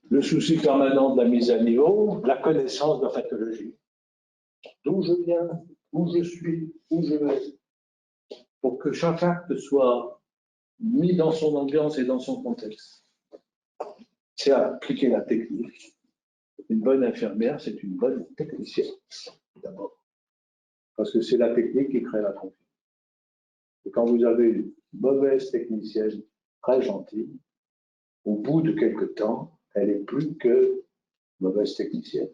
Le souci permanent de la mise à niveau, la connaissance de la pathologie. D'où je viens, où je suis, où je vais. Pour que chaque acte soit mis dans son ambiance et dans son contexte. C'est appliquer la technique. Une bonne infirmière, c'est une bonne technicienne, d'abord. Parce que c'est la technique qui crée la confiance. Et quand vous avez une mauvaise technicienne, très gentille, au bout de quelques temps, elle est plus que mauvaise technicienne.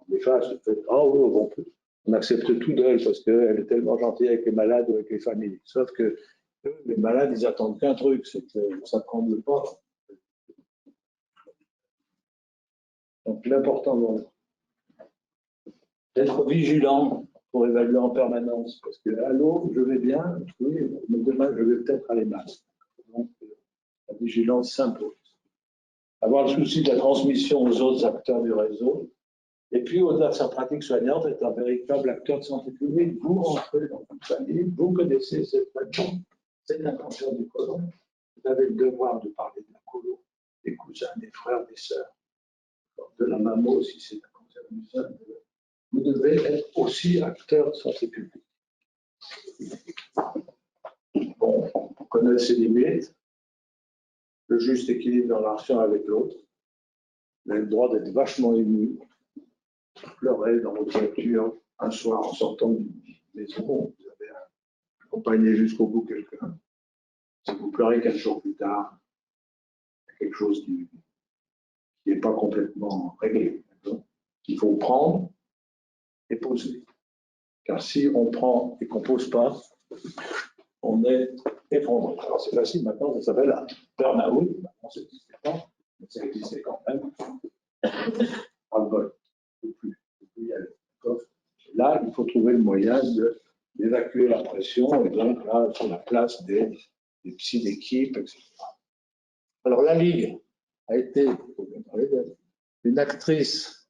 On efface le fait, oh oui, on accepte tout d'elle parce qu'elle est tellement gentille avec les malades ou avec les familles. Sauf que les malades, ils attendent qu'un truc, c'est que ça ne tremble pas. Donc l'important, d'être vigilant pour évaluer en permanence. Parce que allô, je vais bien, oui, mais demain, je vais peut-être aller mal. Donc la vigilance s'impose. Avoir le souci de la transmission aux autres acteurs du réseau. Et puis, au-delà de sa pratique soignante, être un véritable acteur de santé publique. Vous rentrez dans une famille, vous connaissez cette famille, c'est un cancer du côlon. Vous avez le devoir de parler de la côlon, des cousins, des frères, des sœurs, de la maman si c'est un cancer du sein. Vous devez être aussi acteur de santé publique. Bon, on connaît ses limites, le juste équilibre dans la relation avec l'autre. Vous avez le droit d'être vachement ému, pleurer dans votre voiture un soir en sortant d'une maison, vous avez accompagné jusqu'au bout quelqu'un. Si vous pleurez 4 jours plus tard, il y a quelque chose qui n'est pas complètement réglé. Il faut prendre et poser. Car si on prend et qu'on ne pose pas, on est effondré. Alors c'est facile maintenant, ça s'appelle un burn-out. Maintenant, ça n'existait pas, mais ça existait quand même. ras-le-bol. Il ne peut plus y aller. Là, il faut trouver le moyen d'évacuer la pression, et donc là, sur la place des psy d'équipe, etc. Alors, la Ligue a été, une actrice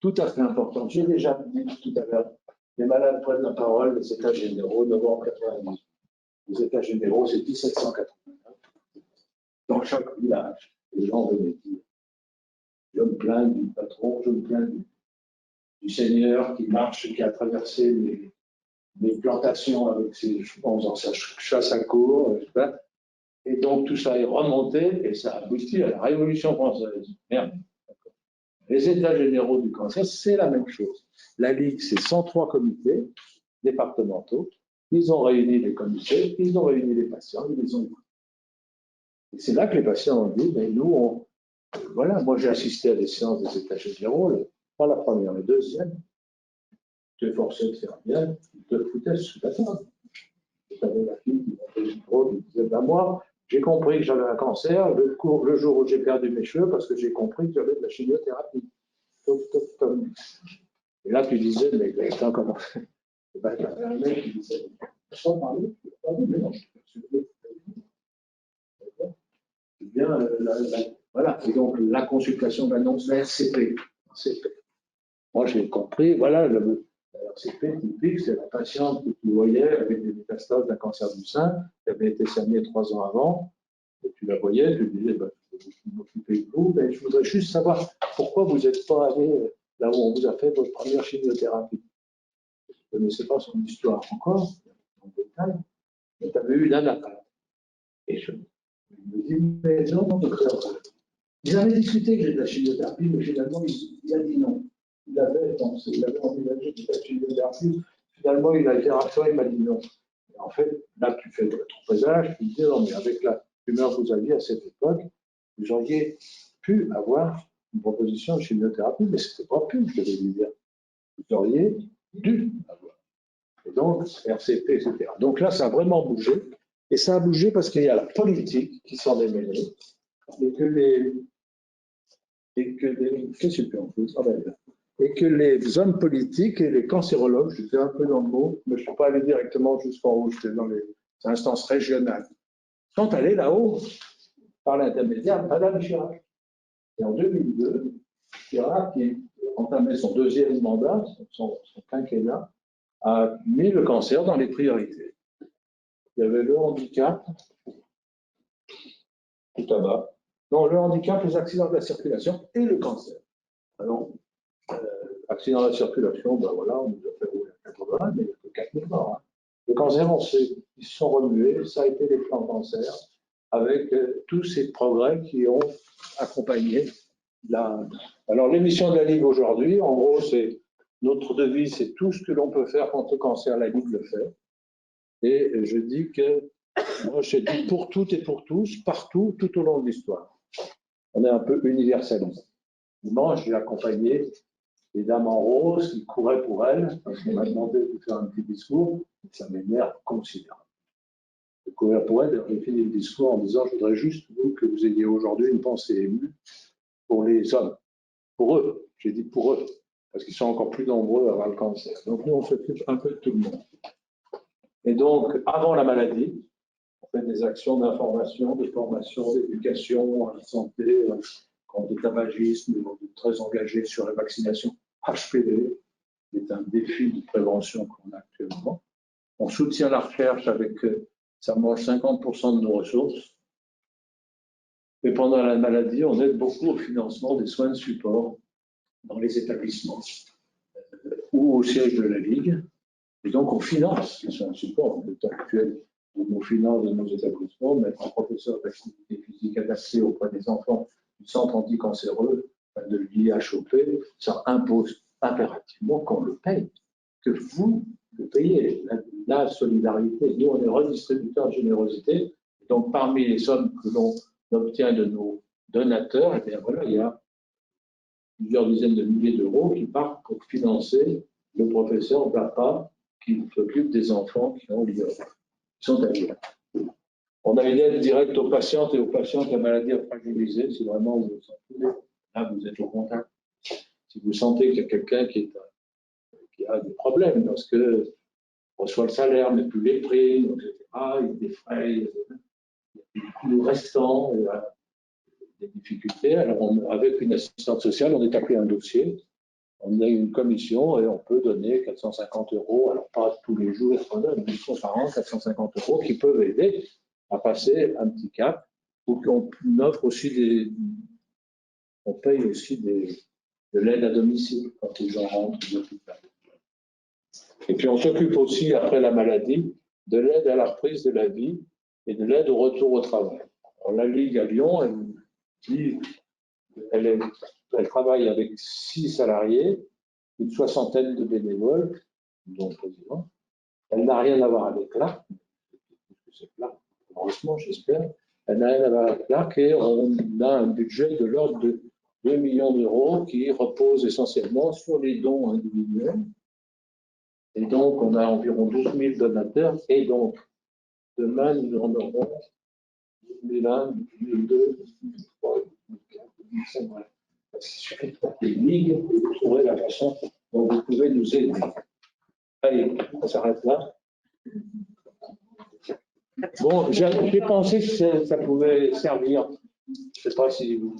tout à fait importante. J'ai déjà dit tout à l'heure, les malades prennent la parole, les États généraux, novembre 90. Les États généraux, c'est 1781. Dans chaque village, les gens venaient dire, je me plains du patron, je me plains du seigneur qui marche, qui a traversé les plantations avec ses chevaux en faisant sa chasse à courre, etc. Et donc tout ça est remonté et ça aboutit à la Révolution française. Merde. Les États généraux du cancer, c'est la même chose. La Ligue, c'est 103 comités départementaux. Ils ont réuni les comités, ils ont réuni les patients, ils les ont écoutés. Et c'est là que les patients ont dit, mais nous, voilà, moi j'ai assisté à des séances des États généraux, pas la première, la deuxième. Tu es forcé de faire bien, ils te foutaient sous la table. Tu avais la fille qui montait le micro, qui disait, ben moi, j'ai compris que j'avais un cancer le jour où j'ai perdu mes cheveux parce que j'ai compris que j'avais de la chimiothérapie. Et là, tu disais, mais attends, comment? Et ben, un mec qui disait, sans parler, mais non, je suis bien, voilà. Et donc, la consultation d'annonce, la RCP. Moi, j'ai compris, voilà, la RCP typique, c'est la patiente que tu voyais avec des métastases d'un cancer du sein, qui avait été soignée 3 ans avant, et tu la voyais, tu disais, ben, je vais m'occuper de vous, mais je voudrais juste savoir pourquoi vous n'êtes pas allé là où on vous a fait votre première chimiothérapie. Je ne connaissais pas son histoire encore, en détail, mais tu avais eu d'un appel. Et je me dis, mais non, docteur. Ils avaient discuté que j'ai de la chimiothérapie, mais finalement, il a dit non. Il avait envisagé de la chimiothérapie. Finalement, il a été rassuré, il m'a dit non. Et en fait, là, tu fais trop présage, tu me dis non, mais avec la tumeur que vous aviez à cette époque, vous auriez pu avoir une proposition de chimiothérapie, mais ce n'était pas pu, je devais lui dire. Vous auriez dû avoir. Et donc, RCP, etc. Donc là, ça a vraiment bougé. Et ça a bougé parce qu'il y a la politique qui s'en est mêlée. Et que les hommes politiques et les cancérologues, j'étais un peu dans le mot, mais je ne suis pas allé directement jusqu'en haut, j'étais dans les instances régionales, sont allés là-haut par l'intermédiaire de Madame Chirac. Et en 2002, Chirac, qui entamait son deuxième mandat, son quinquennat, a mis le cancer dans les priorités. Il y avait le handicap, le tabac, non, le handicap, les accidents de la circulation et le cancer. Alors, accident de la circulation, ben voilà, on nous a fait rouler à 80, mais il n'y a que 4000 morts. Hein. Le cancer, ils se sont remués, ça a été les plans cancer, avec tous ces progrès qui ont accompagné la. Alors, l'émission de la Ligue aujourd'hui, en gros, c'est notre devise, c'est tout ce que l'on peut faire contre le cancer, la Ligue le fait. Et je dis que moi, je dis pour toutes et pour tous, partout, tout au long de l'histoire. On est un peu universaliste. Dimanche, j'ai accompagné les dames en rose qui couraient pour elles, parce qu'on m'a demandé de faire un petit discours, ça m'énerve considérablement. De courir pour elles, j'ai fini le discours en disant, je voudrais juste que vous ayez aujourd'hui une pensée émue pour les hommes, pour eux, j'ai dit pour eux, parce qu'ils sont encore plus nombreux à avoir le cancer. Donc nous, on s'occupe un peu de tout le monde. Et donc, avant la maladie, on fait des actions d'information, de formation, d'éducation à la santé, contre le tabagisme, on est très engagé sur la vaccination HPV, qui est un défi de prévention qu'on a actuellement. On soutient la recherche avec, ça mange 50% de nos ressources. Et pendant la maladie, on aide beaucoup au financement des soins de support dans les établissements ou au siège de la Ligue. Et donc, on finance les soins de support. En l'état actuel, on finance de nos établissements, mettre un professeur d'activité physique adapté auprès des enfants du centre anticancéreux de l'IHOP, ça impose impérativement qu'on le paye, que vous le payez. La solidarité, nous, on est redistributeur de générosité. Donc, parmi les sommes que l'on obtient de nos donateurs, eh bien, voilà, il y a plusieurs dizaines de milliers d'euros qui partent pour financer le professeur BAPA qui s'occupe des enfants qui sont à l'IA. On a une aide directe aux patientes et aux patients qui ont maladie à fragiliser, si vraiment vous êtes là, vous êtes au contact Si vous sentez qu'il y a quelqu'un qui a des problèmes parce que reçoit le salaire, mais plus les primes, etc., il y a des frais, il y a des coûts restants, il y a des difficultés. Alors, avec une assistante sociale, on établit un dossier, on a une commission et on peut donner 450 €, alors pas tous les jours, une fois par an, 450 € qui peuvent aider à passer un petit cap, ou qu'on offre aussi on paye aussi de l'aide à domicile quand les gens rentrent de l'hôpital. Et puis on s'occupe aussi, après la maladie, de l'aide à la reprise de la vie et de l'aide au retour au travail. Alors, la Ligue à Lyon, elle travaille avec 6 salariés, une soixantaine de bénévoles, dont le président. Elle n'a rien à voir avec l'ARC, heureusement, j'espère. Elle n'a rien à voir avec l'ARC et on a un budget de l'ordre de 2 millions d'euros qui repose essentiellement sur les dons individuels. Et donc, on a environ 12 000 donateurs. Et donc, demain, nous en aurons 2001, 2002, 2003, 2004, 2005. Voilà. Il suffit de taper Ligue et vous trouverez la façon dont vous pouvez nous aider. Allez, on s'arrête là. Bon, j'ai pensé que ça pouvait servir. Je ne sais pas si vous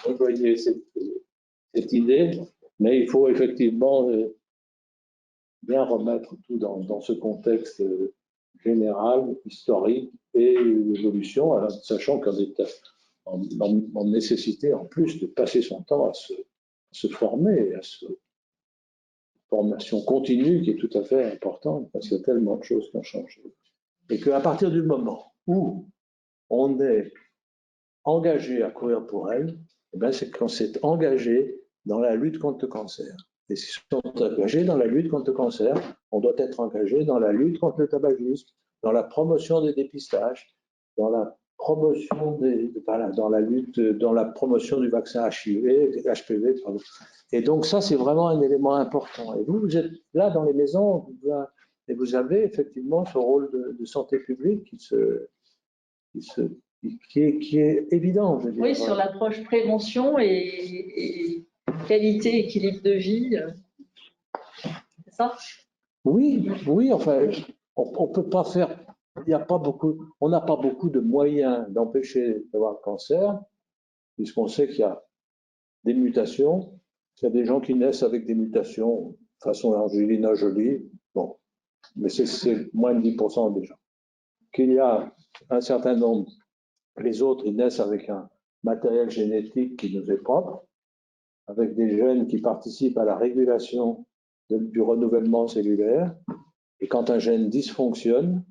rejoignez cette idée, mais il faut effectivement bien remettre tout dans ce contexte général, historique et l'évolution, sachant qu'on est en nécessité, en plus, de passer son temps à se former, à cette formation continue qui est tout à fait importante, parce qu'il y a tellement de choses qui ont changé. Et qu'à partir du moment où on est engagé à courir pour elle, c'est qu'on s'est engagé dans la lutte contre le cancer. Et si on est engagé dans la lutte contre le cancer, on doit être engagé dans la lutte contre le tabagisme, dans la promotion des dépistages, dans la promotion dans la lutte, dans la promotion du vaccin HPV. Pardon. Et donc ça, c'est vraiment un élément important. Et vous êtes là dans les maisons, et vous avez effectivement ce rôle de santé publique qui est évident. Je veux dire. Oui, sur l'approche prévention et qualité, équilibre de vie. C'est ça? Oui, enfin, on peut pas faire. On n'a pas beaucoup de moyens d'empêcher d'avoir le cancer, puisqu'on sait qu'il y a des mutations, qu'il y a des gens qui naissent avec des mutations, façon Angelina Jolie, bon, mais c'est moins de 10% des gens. Qu'il y a un certain nombre, les autres, ils naissent avec un matériel génétique qui nous est propre, avec des gènes qui participent à la régulation du renouvellement cellulaire. Et quand un gène dysfonctionne,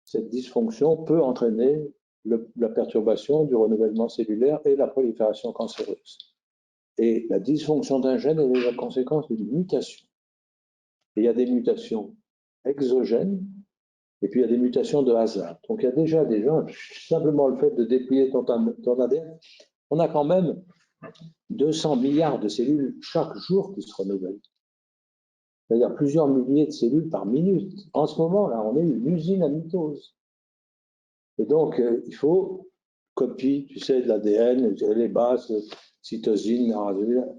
cette dysfonction peut entraîner la perturbation du renouvellement cellulaire et la prolifération cancéreuse. Et la dysfonction d'un gène est la conséquence d'une mutation. Et il y a des mutations exogènes, et puis il y a des mutations de hasard. Donc il y a déjà des gens, simplement le fait de déplier ton ADN, on a quand même 200 milliards de cellules chaque jour qui se renouvellent. C'est-à-dire plusieurs milliers de cellules par minute. En ce moment, là, on est une usine à mitose. Et donc, il faut copie, tu sais, de l'ADN, les bases, cytosine,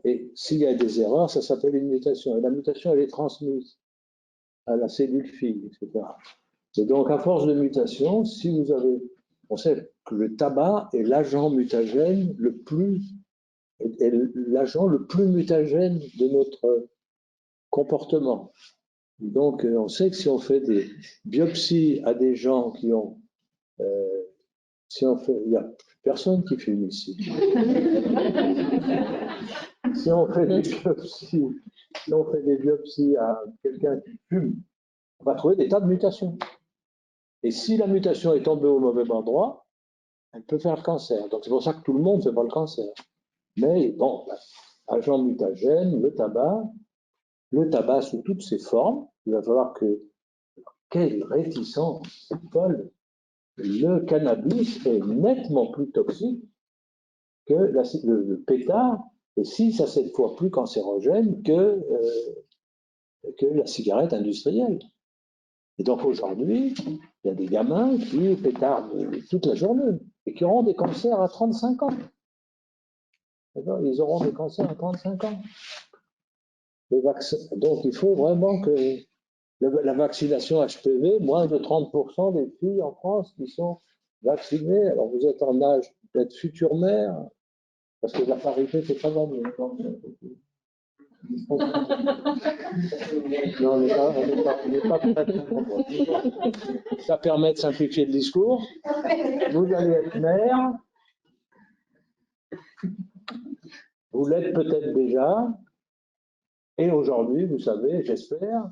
et s'il y a des erreurs, ça s'appelle une mutation. Et la mutation, elle est transmise à la cellule fille, etc. Et donc, à force de mutation, si vous avez... On sait que le tabac est l'agent mutagène l'agent le plus mutagène de notre comportement. Donc, on sait que si on fait des biopsies à des gens qui ont... il n'y a personne qui fume ici. Si on fait des biopsies à quelqu'un qui fume, on va trouver des tas de mutations. Et si la mutation est tombée au mauvais endroit, elle peut faire le cancer. Donc, c'est pour ça que tout le monde ne fait pas le cancer. Mais bon, agent mutagène, le tabac sous toutes ses formes, il va falloir que... Quelle réticence, Paul! Le cannabis est nettement plus toxique que le pétard, et 6 à 7 fois plus cancérogène que la cigarette industrielle. Et donc aujourd'hui, il y a des gamins qui pétardent toute la journée et qui auront des cancers à 35 ans. Ils auront des cancers à 35 ans. le vaccin. Donc, il faut vraiment que la vaccination HPV, moins de 30% des filles en France qui sont vaccinées. Alors, vous êtes en âge d'être future mère, parce que la parité, c'est pas mal. Non, on n'est pas très nombreux. Ça permet de simplifier le discours. Vous allez être mère. Vous l'êtes peut-être déjà. Et aujourd'hui, vous savez, j'espère,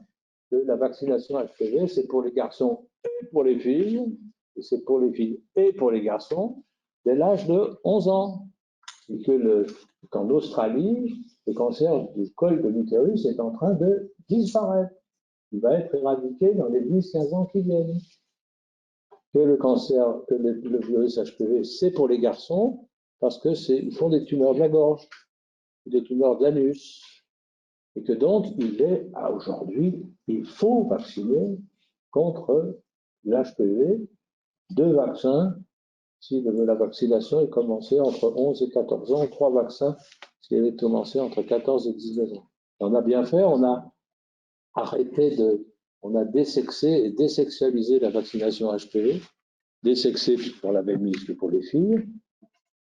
que la vaccination HPV, c'est pour les garçons et pour les filles, et c'est pour les filles et pour les garçons, dès l'âge de 11 ans. Et qu'en Australie, le cancer du col de l'utérus est en train de disparaître. Il va être éradiqué dans les 10-15 ans qui viennent. Que le cancer, que le virus HPV, c'est pour les garçons, parce qu'ils font des tumeurs de la gorge, des tumeurs de l'anus, et que donc, aujourd'hui, il faut vacciner contre l'HPV, 2 vaccins, si la vaccination est commencée entre 11 et 14 ans, 3 vaccins, si elle est commencée entre 14 et 19 ans. On a bien fait, on a on a désexé et désexualisé la vaccination HPV, désexé pour la même liste que pour les filles.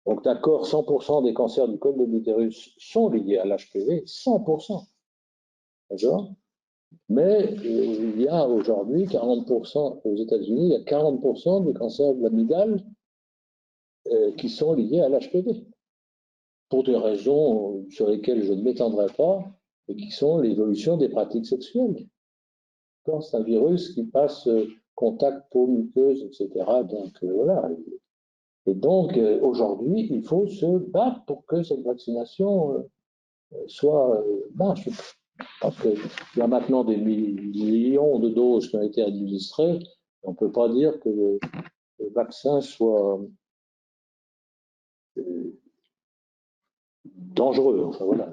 Donc d'accord, 100% des cancers du col de l'utérus sont liés à l'HPV, 100%. D'accord ? Mais il y a aujourd'hui 40%, aux États-Unis, il y a 40% des cancers de l'amygdale qui sont liés à l'HPV, pour des raisons sur lesquelles je ne m'étendrai pas, et qui sont l'évolution des pratiques sexuelles. C'est un virus qui passe contact, peau, muqueuse, etc. Donc voilà. Et donc aujourd'hui, il faut se battre pour que cette vaccination soit marche. Parce qu'il y a maintenant des millions de doses qui ont été administrées. On ne peut pas dire que le vaccin soit dangereux. Enfin, voilà.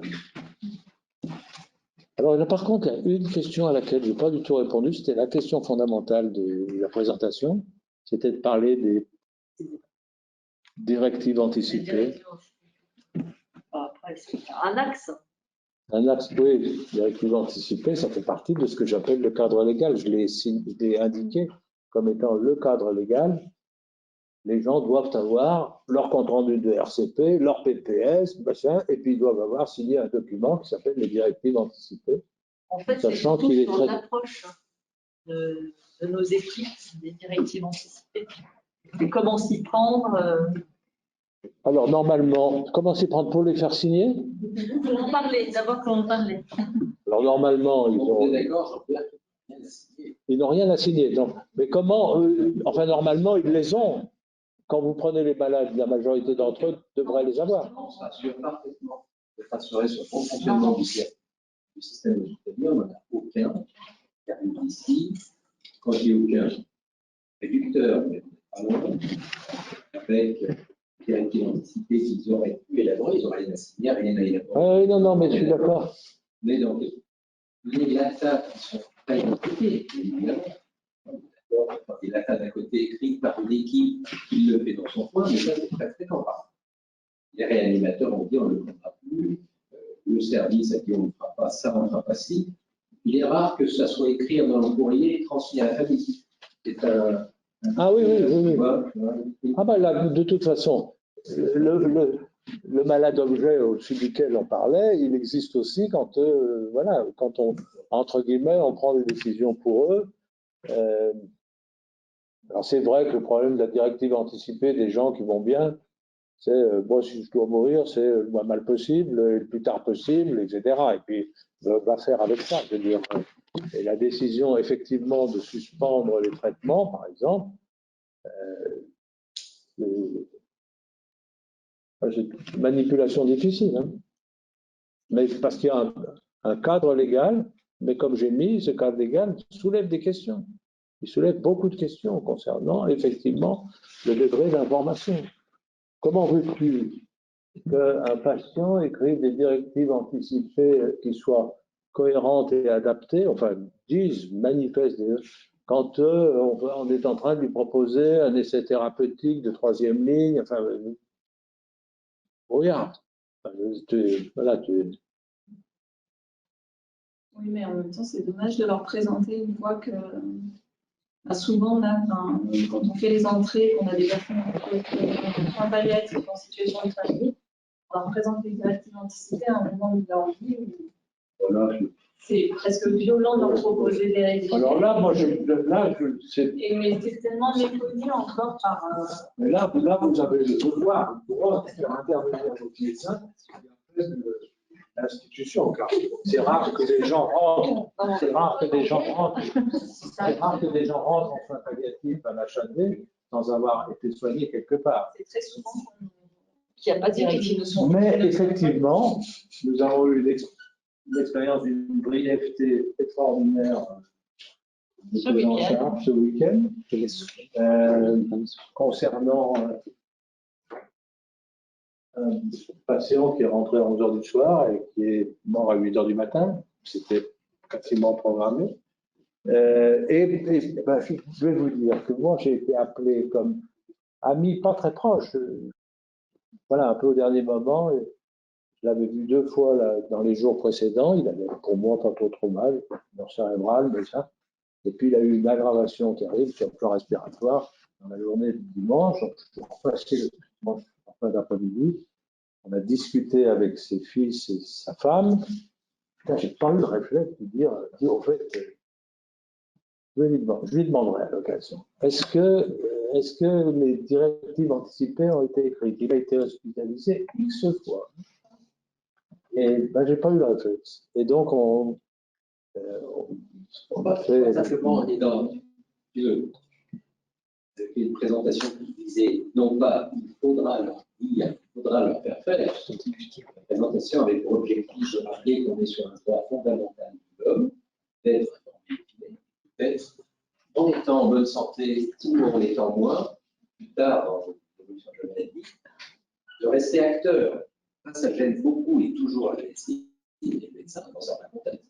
Alors, là, par contre, il y a une question à laquelle je n'ai pas du tout répondu. C'était la question fondamentale de la présentation. C'était de parler des directives anticipées. Après, c'est un axe. Un axe, oui, directive anticipée, ça fait partie de ce que j'appelle le cadre légal. Je l'ai indiqué comme étant le cadre légal. Les gens doivent avoir leur compte-rendu de RCP, leur PPS, machin, et puis ils doivent avoir signé un document qui s'appelle les directives anticipées. En fait, c'est surtout sur l'approche de nos équipes des directives anticipées. Et comment s'y prendre Alors, normalement, comment s'y prendre pour les faire signer? Comment parler, d'abord comment parler. Alors, normalement, ils n'ont rien à signer. Donc, mais comment enfin, normalement, ils les ont. Quand vous prenez les malades, la majorité d'entre eux devraient les avoir. On s'assure parfaitement de rassurer sur le bon fonctionnement du système hospitalier. On n'en a aucun qui arrive ici. Quand il n'y a aucun réducteur, avec directive anticipée qu'ils auraient pu élaborer, ils n'auraient rien à signer, rien à élaborer. Non, mais je suis d'accord. Mais donc, les LATA qui sont très compliqués, évidemment. Quand il y a d'un côté écrite par une équipe qui le fait dans son coin, mais ça, c'est très fréquent. Les réanimateurs ont dit on ne le prendra plus, le service à qui on ne fera pas ça, on ne fera pas ci. Il est rare que ça soit écrit dans le courrier et transmis à la famille. C'est ah oui. Ah ben là, de toute façon, le malade objet au-dessus duquel on parlait, il existe aussi quand, quand on, entre guillemets, on prend des décisions pour eux. Alors c'est vrai que le problème de la directive anticipée des gens qui vont bien, c'est moi si je dois mourir, c'est le moins mal possible, le plus tard possible, etc. Et puis va faire avec ça, je veux dire. Et la décision effectivement de suspendre les traitements, par exemple, c'est une manipulation difficile, hein. Mais parce qu'il y a un cadre légal, mais comme j'ai mis, ce cadre légal soulève des questions. Il soulève beaucoup de questions concernant effectivement le degré d'information. Comment veux-tu qu'un patient écrive des directives anticipées qui soient cohérentes et adaptées, enfin disent, manifestent, quand on est en train de lui proposer un essai thérapeutique de 3e ligne, enfin, regarde, voilà, Oui, mais en même temps, c'est dommage de leur présenter une fois que souvent, là, quand on fait les entrées, qu'on a des personnes en soins palliatifs en situation de famille, on leur présente les directives anticipées à un moment de leur vie où Voilà, c'est presque violent de leur proposer des règles. alors là, moi, Mais c'est tellement méconnu encore par. Mais là, vous avez le devoir de faire intervenir votre médecin l'institution, car c'est rare que des gens rentrent, c'est rare que des gens rentrent en soins palliatifs à l'HAD sans avoir été soignés quelque part. C'est très souvent qu'il n'y a pas de directive de soins. Mais effectivement, nous avons eu l'expérience d'une brièveté extraordinaire de prise en charge ce week-end concernant un patient qui est rentré à 11 h du soir et qui est mort à 8 h du matin. C'était quasiment programmé. Ben, je vais vous dire que moi, j'ai été appelé comme ami pas très proche. Voilà, un peu au dernier moment. Je l'avais vu 2 fois là, dans les jours précédents. Il avait pour moi pas trop mal, mort cérébrale, mais ça. Et puis il a eu une aggravation terrible sur le plan respiratoire dans la journée du dimanche. Donc, je suis repassé le dimanche en fin d'après-midi. On a discuté avec ses fils et sa femme. J'ai pas eu le réflexe de dire au fait, je lui demanderai à l'occasion. Est-ce que les directives anticipées ont été écrites? Il a été hospitalisé X fois. Et ben, j'ai pas eu le réflexe. Et donc, on a fait. Simplement, on est dans une présentation qui disait non pas il faudra leur dire, il faudra leur faire faire. La présentation avec pour objectif de rappeler qu'on est sur un droit fondamental de l'homme, d'être en étant en bonne santé ou en étant moins, plus tard dans l'évolution de la maladie, de rester acteur. Ça gêne beaucoup et toujours la médecine et les médecins dans certains contextes.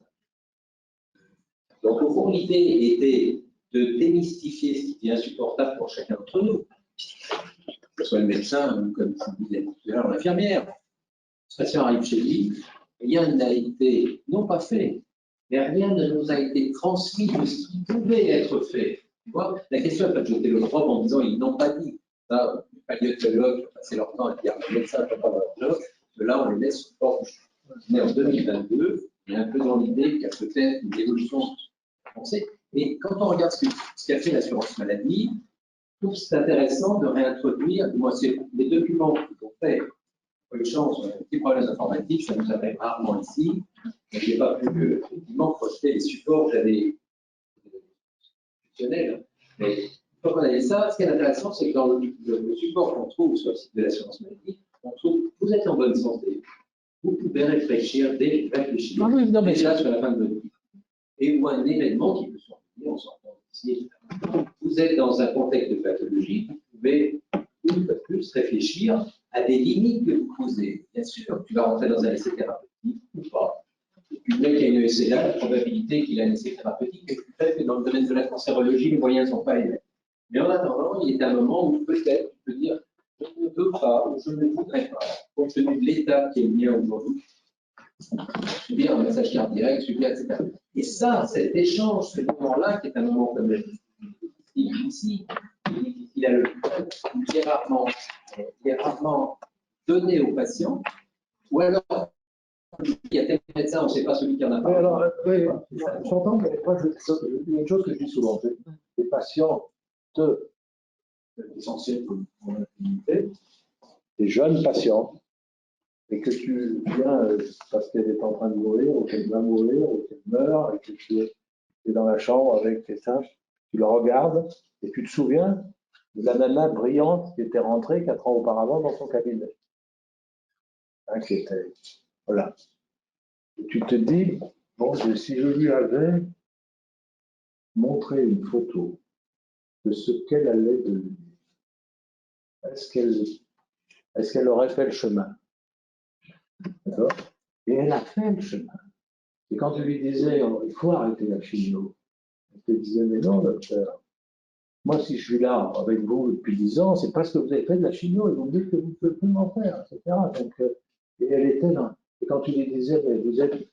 Donc, au fond, l'idée était de démystifier ce qui devient insupportable pour chacun d'entre nous, que ce soit le médecin ou, comme je disais tout à l'heure, l'infirmière. Ce patient arrive chez lui, rien n'a été, non pas fait, mais rien ne nous a été transmis de ce qui pouvait être fait. Tu vois, la question n'est pas de jeter le drop en disant ils n'ont pas dit. Ça, les paléontologues ont passé leur temps à dire le médecin ne peut pas leur job, que là, on les laisse sous forme. Mais en 2022, il y a un peu dans l'idée qu'il y a peut-être une évolution pensée. Et quand on regarde ce qu'a fait l'assurance maladie, je trouve que c'est intéressant de réintroduire, moi, c'est les documents qu'on fait. Une chance, on a un petit problème informatique, ça nous arrive rarement ici. Je n'ai pas pu effectivement projeter les supports que j'avais institutionnels. Mais quand on avait ça, ce qui est intéressant, c'est que dans le support qu'on trouve sur le site de l'assurance maladie, on trouve vous êtes en bonne santé, vous pouvez réfléchir déjà sur la fin de votre vie. Et ou un événement qui peut survenir, on s'entend ici. Vous êtes dans un contexte de pathologie, vous pouvez une fois de plus réfléchir à des limites que vous posez. Bien sûr, tu vas rentrer dans un essai thérapeutique ou pas. Et puis, le mec qui a une ECA, la probabilité qu'il a un essai thérapeutique est plus faible que dans le domaine de la cancérologie, les moyens ne sont pas élevés. Mais en attendant, il est un moment où peut-être tu peux dire je ne veux pas ou je ne voudrais pas, compte tenu de l'état qui est le mien aujourd'hui, subir un massage cardiaque, subir, etc. Et ça, cet échange, ce moment-là, qui est un moment comme ici, il a le qui est rarement donné aux patients, ou alors il y a tel médecin, on ne sait pas celui qui en a pas. Alors, oui, j'entends, mais moi, il y a une chose que je dis souvent, les patients essentiels pour l'activité, des jeunes patients, et que tu viens parce qu'elle est en train de mourir, ou qu'elle va mourir, ou qu'elle meurt, et que tu es dans la chambre avec tes singes, tu le regardes, et tu te souviens de la nana brillante qui était rentrée 4 ans auparavant dans son cabinet. Hein, qui était, voilà. Et tu te dis, bon, si je lui avais montré une photo de ce qu'elle allait devenir, est-ce qu'elle aurait fait le chemin? D'accord? Et elle a fait le chemin. Et quand tu lui disais, oh, il faut arrêter la chimio, elle te disait, mais non, docteur, moi, si je suis là avec vous depuis 10 ans, c'est parce que vous avez fait de la chimio et vous me dites que vous ne pouvez plus m'en faire, etc. Donc, et elle était là. Et quand tu lui disais, mais vous êtes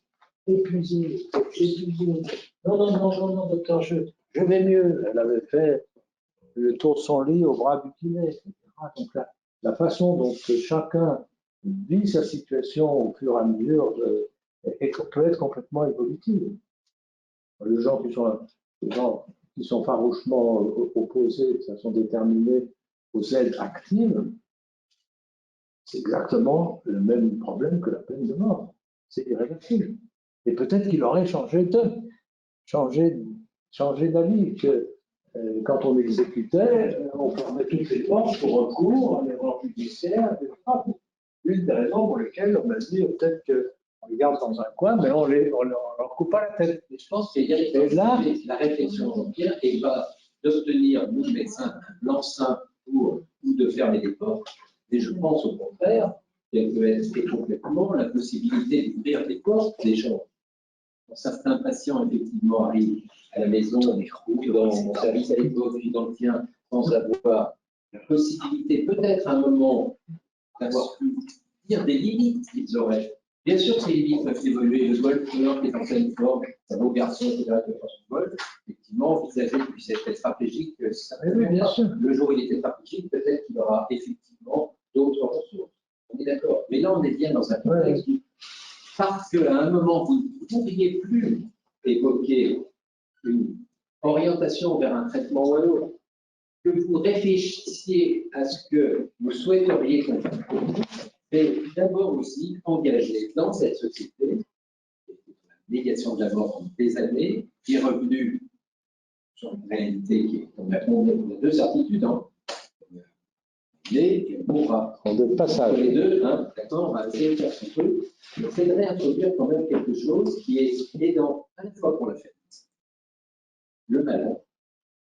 épuisée, épuisée. Non, non, non, non, non, docteur, je vais mieux. Elle avait fait le tour de son lit au bras mutilé, etc. Donc la façon dont chacun vit sa situation au fur et à mesure peut être complètement évolutive. Les gens qui sont farouchement opposés, ça sont déterminés aux aides actives, c'est exactement le même problème que la peine de mort. C'est irréversible. Et peut-être qu'il aurait changé d'avis, que quand on exécutait, on fermait toutes les portes au recours, à l'erreur judiciaire, etc. Une des raisons pour lesquelles on a dit peut-être qu'on les garde dans un coin, mais on leur coupe pas la tête. Et je pense qu'il y a là, la réflexion et va d'obtenir, nous médecins, un blanc-seing ou de fermer des portes. Et je pense au contraire qu'elle peut être complètement la possibilité d'ouvrir des portes des gens. Quand certains patients, effectivement, arrivent à la maison, ou dans mon service à l'époque, puis dans le tien, sans avoir la possibilité, peut-être à un moment, d'avoir pu dire des limites qu'ils auraient. Bien sûr, ces limites peuvent évoluer. Le golfeur qui est en pleine forme, un beau garçon qui est là de son golf, effectivement, envisager qu'il puisse être tétraplégique, Oui, bien sûr. le jour où il est tétraplégique, peut-être qu'il aura effectivement d'autres ressources. On est d'accord. Mais là, on est bien dans un contexte où, parce qu'à un moment, vous ne pourriez plus évoquer une orientation vers un traitement ou un autre, que vous réfléchissiez à ce que vous souhaiteriez qu'on fasse pour vous, c'est d'abord aussi engager dans cette société la négation de la mort pendant des années, qui est revenue sur une réalité qui est, on a deux certitudes, hein. Et on mourra. On ne passe pas les deux, hein, d'accord, on va essayer de faire ce truc. C'est de réintroduire quand même quelque chose qui est aidant à la fois pour la famille, le malade,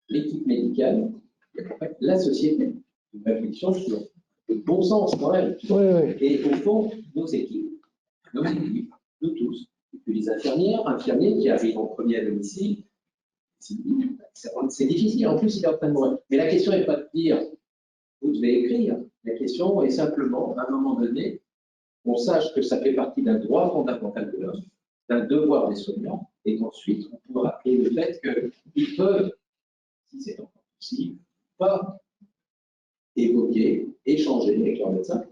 l'équipe médicale, et la société. Une réflexion sur le bon sens quand même. Oui, oui. Et au fond, nos équipes, nous tous, et puis les infirmiers qui arrivent en premier à domicile, c'est difficile. En plus, il est en train de mourir. Mais la question n'est pas de dire, vous devez écrire. La question est simplement, à un moment donné, qu'on sache que ça fait partie d'un droit fondamental de l'homme, d'un devoir des soignants, et qu'ensuite, on peut rappeler le fait qu'ils peuvent, si c'est encore possible, pas évoquer, échanger avec leur médecin,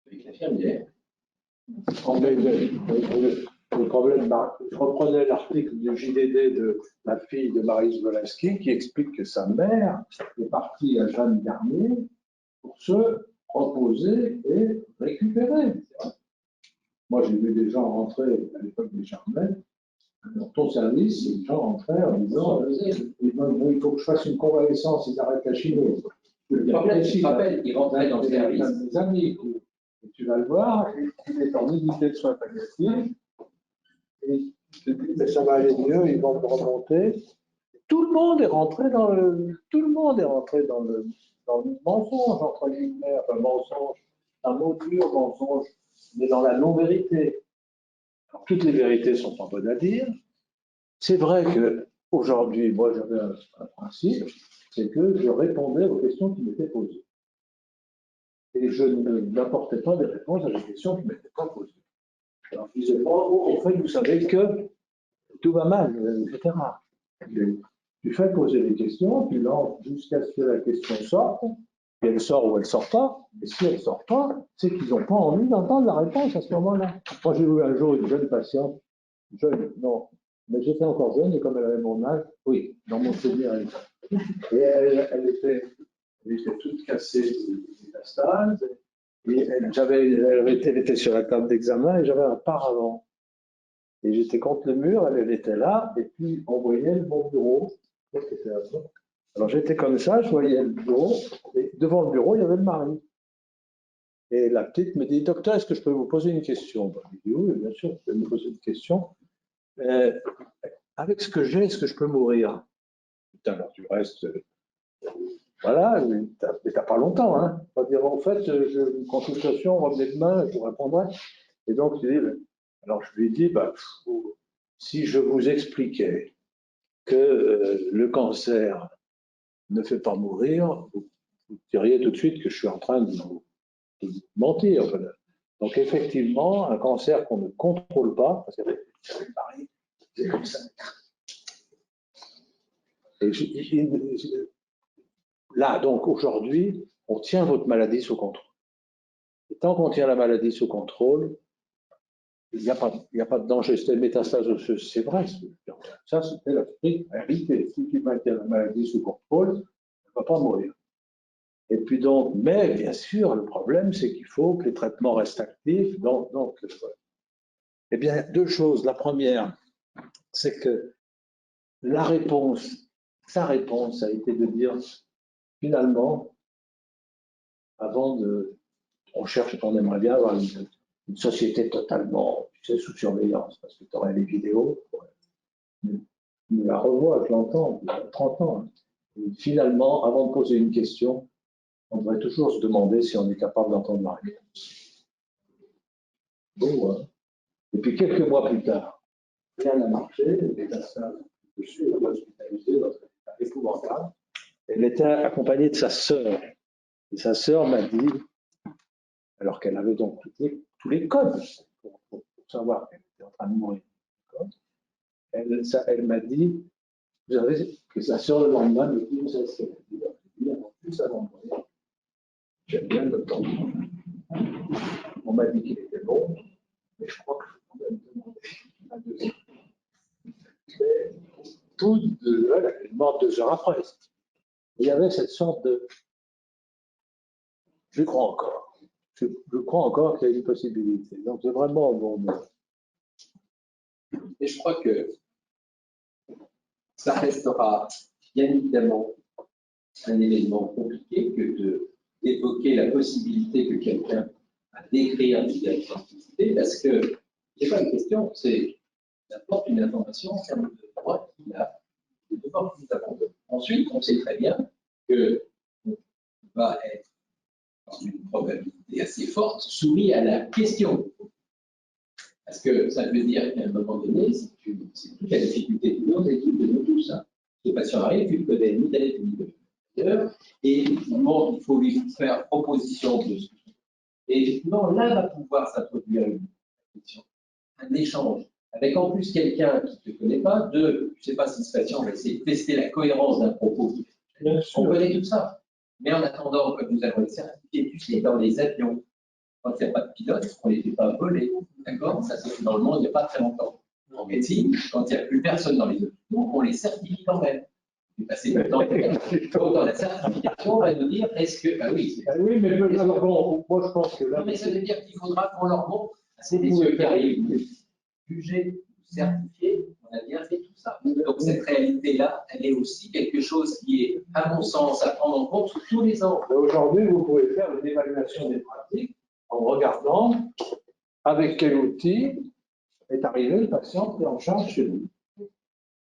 avec l'infirmière. Le problème, je reprenais l'article du JDD de la fille de Maryse Wolinski qui explique que sa mère est partie à Jeanne Garnier pour se reposer et récupérer. Moi, j'ai vu des gens rentrer à l'époque des Charmelles. Dans ton service, les gens rentraient en disant il faut que je fasse une convalescence, ils arrêtent la chimie. Le problème, je me rappelle, il rentrait dans le service. Des amis, et tu vas le voir, il est en unité de soins palliatifs, et il te dit mais ça va aller mieux, ils vont me remonter. Tout le monde est rentré dans le mensonge, entre guillemets, enfin mensonge, un mot dur, mensonge, mais dans la non-vérité. Alors, toutes les vérités sont pas bonnes à dire. C'est vrai qu'aujourd'hui, moi j'avais un principe, c'est que je répondais aux questions qui m'étaient posées. Et je n'apportais pas des réponses à des questions qui ne m'étaient pas posées. Alors je disais, en fait, vous savez que tout va mal, etc. Tu fais poser des questions, tu lances jusqu'à ce que la question sorte, et elle sort ou elle ne sort pas. Et si elle ne sort pas, c'est qu'ils n'ont pas envie d'entendre la réponse à ce moment-là. Moi, j'ai vu un jour une jeune patiente, non, mais j'étais encore jeune, et comme elle avait mon âge, oui, dans mon souvenir, et elle était toute cassée de métastases, et elle était sur la table d'examen, et j'avais un paravent. Et j'étais contre le mur, elle était là, et puis on voyait mon bureau. Alors j'étais comme ça, je voyais le bureau, et devant le bureau, il y avait le mari. Et la petite me dit, docteur, est-ce que je peux vous poser une question? Je dis, oui, bien sûr, vous pouvez me poser une question. Avec ce que j'ai, est-ce que je peux mourir? Alors tu restes, voilà, mais t'as pas longtemps, hein. On va dire, en fait, une consultation, revenez demain, je vous répondrai. Et donc, tu dis, alors je lui dis, si je vous expliquais que le cancer ne fait pas mourir, vous diriez tout de suite que je suis en train de vous mentir. Enfin, Donc effectivement, un cancer qu'on ne contrôle pas, parce qu'avec Paris, c'est comme ça. Et là, donc aujourd'hui, on tient votre maladie sous contrôle. Et tant qu'on tient la maladie sous contrôle, il n'y a pas de danger. C'était métastase osseuse, c'est vrai. Ça, c'était la réalité. Si tu maintiens la maladie sous contrôle, elle ne va pas mourir. Et puis donc, mais bien sûr, le problème, c'est qu'il faut que les traitements restent actifs. Donc, eh bien, deux choses. La première, c'est que sa réponse a été de dire, finalement, on aimerait bien avoir une société totalement, sous surveillance, parce que tu aurais les vidéos, je la revois, je l'entends, il y a 30 ans. Et finalement, avant de poser une question, on devrait toujours se demander si on est capable d'entendre la réponse. Bon, hein. Et puis quelques mois plus tard, rien n'a marché, elle était hospitalisée dans un état épouvantable. Elle était accompagnée de sa sœur. Et sa sœur m'a dit, alors qu'elle avait donc tous les codes pour savoir qu'elle était en train de mourir, elle m'a dit, vous savez, que sa sœur le lendemain me dit, vous savez ce qu'elle a dit, elle a dit, plus avant de mourir, j'aime bien le temps. On m'a dit qu'il était bon, mais je crois que je peux même demander un deuxième. Elle est morte 2 heures après. Il y avait cette sorte de... Je crois encore. Je crois encore qu'il y a une possibilité. Donc c'est vraiment bon. Et je crois que ça restera bien évidemment un élément compliqué que d'évoquer la possibilité que quelqu'un a d'écrire des identités, parce que ce n'est pas une question, c'est il apporte une information en termes de droit qu'il a, de devoir qu'il abandonne. Ensuite, on sait très bien que va être, dans une probabilité assez forte, soumis à la question. Parce que ça veut dire qu'à un moment donné, c'est toute la difficulté de nos équipes, de nous tous. Hein. Ce patient arrive, tu ne connais ni d'aide ni de l'heure, et effectivement, il faut lui faire proposition de ce. Et effectivement, là va pouvoir s'introduire une question, un échange, avec en plus quelqu'un qui ne te connaît pas, je ne sais pas si ce patient va essayer de tester la cohérence d'un propos. On connaît tout ça. Mais en attendant, comme nous allons le certifier, tu sais, dans les avions, quand il n'y a pas de pilote, on ne les fait pas voler. D'accord? Ça, c'est dans le monde il n'y a pas très longtemps. En médecine, quand il n'y a plus personne dans les hôpitaux, on les certifie quand même. On passer le temps. Donc, dans la certification, on va nous dire est-ce que. Ah oui, oui, mais alors, bon, moi je pense que là. Non, mais ça veut dire qu'il faudra qu'on leur montre à ces messieurs qui arrivent, jugés, certifiés, on a bien fait tout ça. Donc, cette réalité-là, elle est aussi quelque chose qui est, à mon sens, à prendre en compte tous les ans. Aujourd'hui, vous pouvez faire une évaluation des pratiques en regardant avec quel outil est arrivé le patient pris en charge chez vous.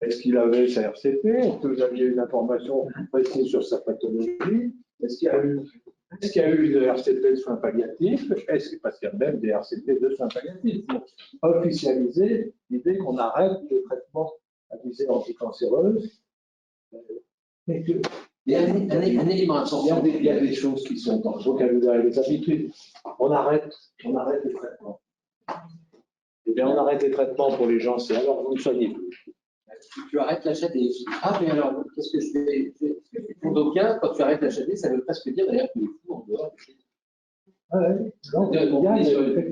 Est-ce qu'il avait sa RCP? Est-ce que vous aviez une information précise sur sa pathologie? Est-ce qu'il y a eu une RCP de soins palliatifs? Parce qu'il y a même des RCP de soins palliatifs pour officialiser l'idée qu'on arrête le traitement à visée anticancéreuse. Mais que, il y a un élément important. Il y a des choses qui sont dans le vocabulaire et les habitudes. On arrête les traitements. Eh bien, on arrête les traitements pour les gens, c'est alors vous ne soignez plus. Tu arrêtes l'HAD. Ah, mais alors, qu'est-ce que je fais? Pour d'aucuns, quand tu arrêtes l'HAD, ça veut presque dire d'ailleurs que les fous en dehors de chez Ah ouais. Donc, il y a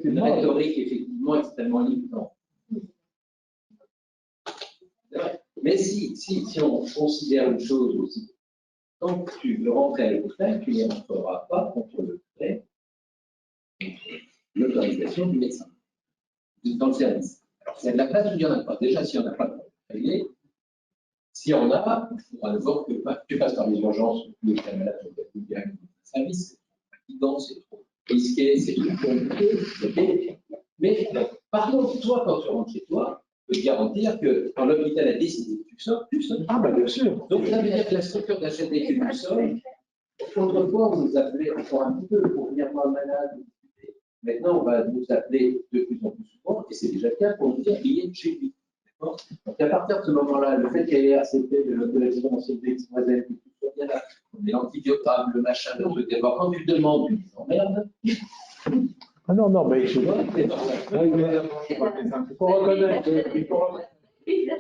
une rhétorique effectivement extrêmement limitante. Mais si on considère une chose aussi, tant que tu veux rentrer à l'hôpital, tu n'y rentreras pas contre le fait, l'autorisation du médecin dans le service. Alors, s'il y a de la place ou il n'y en a pas. Déjà, s'il n'y en a pas, réglé. Si on a, il faudra d'abord que tu passes par les urgences, les cas malades sont peut-être bien le service, c'est trop fatigant, c'est trop risqué, c'est trop compliqué. Mais par contre, toi, quand tu rentres chez toi, je peux te garantir que quand l'hôpital a décidé que tu sors, tu sors. Ah, bien sûr. Donc, ça veut dire que la structure d'achat des que tu sors, autrefois, on nous appelait encore un petit peu pour venir voir le malade. Maintenant, on va nous appeler de plus en plus souvent, et c'est déjà le cas pour nous dire qu'il est chez lui. Donc, à partir de ce moment-là, le fait qu'il y ait RCP, de la dimension de l'ex-voisine, que tout soit bien là, l'antibiogramme, le machin, le truc, d'abord, quand tu demandes, tu dis emmerde. Ah non, non, mais tu vois, il faut reconnaître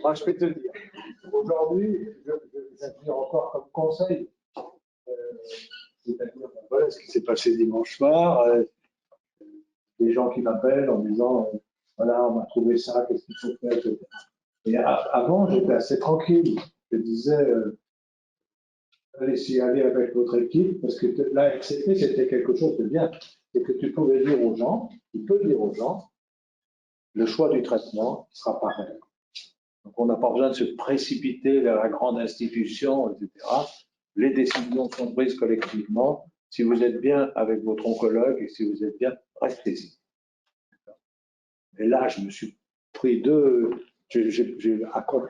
moi, je peux te dire, aujourd'hui, je vais dire encore comme conseil, c'est-à-dire, voilà ce qui s'est passé dimanche soir, des gens qui m'appellent en disant, voilà, on a trouvé ça, qu'est-ce qu'il faut faire, etc. Et avant, j'étais assez tranquille. Je disais, allez-y, allez avec votre équipe, parce que la RCP, c'était quelque chose de bien. C'est que tu pouvais dire aux gens, tu peux dire aux gens, le choix du traitement sera pareil. Donc, on n'a pas besoin de se précipiter vers la grande institution, etc. Les décisions sont prises collectivement. Si vous êtes bien avec votre oncologue et si vous êtes bien, restez-y. Et là, je me suis pris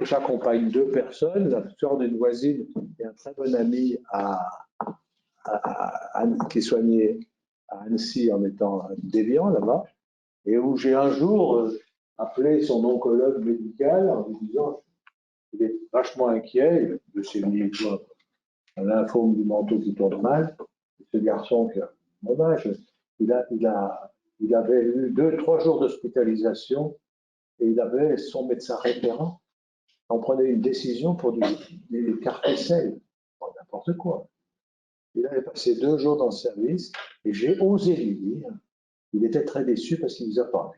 j'accompagne deux personnes, la sœur d'une voisine et un très bon ami qui est soigné à Annecy en étant déviant là-bas, et où j'ai un jour appelé son oncologue médical en lui disant il est vachement inquiet, de ses un lymphome du manteau qui tourne mal. Ce garçon qui a mon âge, il avait eu 2-3 jours d'hospitalisation et il avait son médecin référent. On prenait une décision pour des cartésels, n'importe quoi. Il avait passé 2 jours dans le service et j'ai osé lui dire, il était très déçu parce qu'il nous a parlé.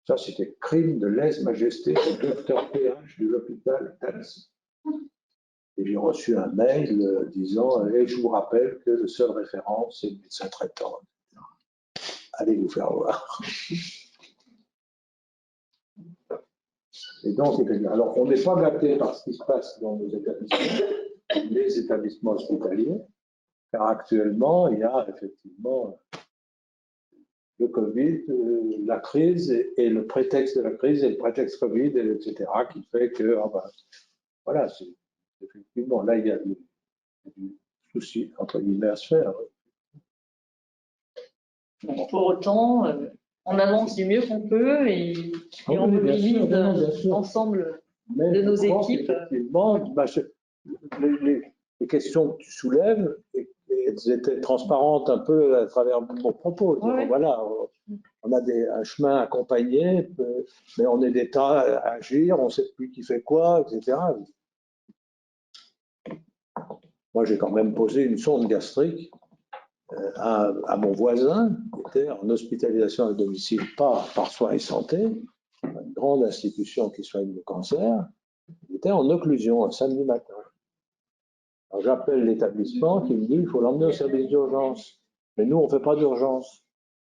Ça, c'était crime de lèse-majesté du docteur PH de l'hôpital d'Annecy. Et j'ai reçu un mail disant je vous rappelle que le seul référent, c'est le médecin traitant. Allez vous faire voir. Et donc, alors on n'est pas gâté par ce qui se passe dans nos établissements, les établissements hospitaliers, car actuellement, il y a effectivement le Covid, la crise et le prétexte de la crise et le prétexte Covid, etc., qui fait que, voilà, effectivement, là, il y a du souci, entre guillemets, à se faire. Pour autant, on avance du mieux qu'on peut et on mobilise l'ensemble de nos équipes. Effectivement, les questions que tu soulèves, elles étaient transparentes un peu à travers mon propos. Ouais. Voilà, on a un chemin accompagné, mais on est d'État à agir, on ne sait plus qui fait quoi, etc. Moi, j'ai quand même posé une sonde gastrique à mon voisin, qui était en hospitalisation à domicile, pas par soins et santé, une grande institution qui soigne le cancer. Il était en occlusion un samedi matin. Alors j'appelle l'établissement qui me dit il faut l'emmener au service d'urgence. Mais nous, on ne fait pas d'urgence.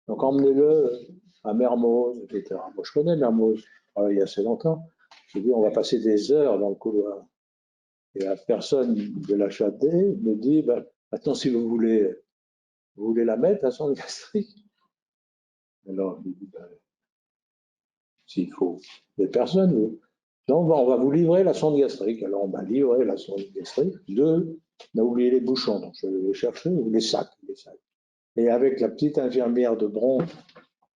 Donc emmenez-le à Mermoz, etc. Moi, je connais Mermoz, il y a assez longtemps. J'ai dit on va passer des heures dans le couloir. Et la personne de l'HAD me dit maintenant, si vous voulez la mettre, la sonde gastrique. Alors, je lui dis s'il faut des personnes, on va vous livrer la sonde gastrique. Alors, on m'a livré la sonde gastrique. On a oublié les bouchons, donc je vais les chercher, ou les sacs. Et avec la petite infirmière de Bron,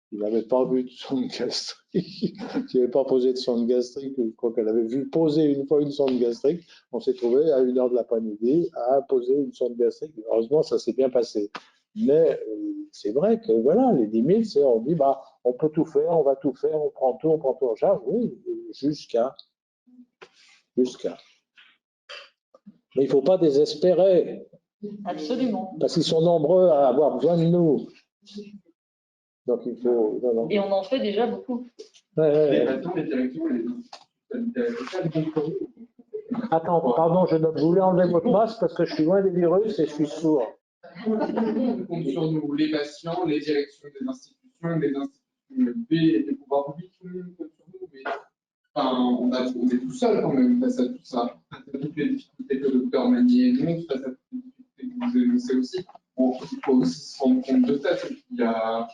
qui n'avait pas vu de sonde gastrique, qui n'avait pas posé de sonde gastrique, je crois qu'elle avait vu poser une fois une sonde gastrique, on s'est trouvé à 1h de l'après-midi à poser une sonde gastrique. Heureusement, ça s'est bien passé. Mais c'est vrai que voilà, les 10 000, on dit on peut tout faire, on va tout faire, on prend tout en charge, oui, jusqu'à. Mais il ne faut pas désespérer. Absolument. Parce qu'ils sont nombreux à avoir besoin de nous. Donc il faut. Non. Et on en fait déjà beaucoup. Attends, pardon, je voulais enlever votre masque parce que je suis loin des virus et je suis sourd. On compte sur nous, les patients, les directions des institutions, les institutions B et des pouvoirs publics, tout le monde compte sur nous, mais on est tout seul quand même face à tout ça, face à toutes les difficultés que le docteur Magnier énonce, face à toutes les difficultés que vous énoncez aussi. Bon, il faut aussi se rendre compte de ça, c'est qu'il y a.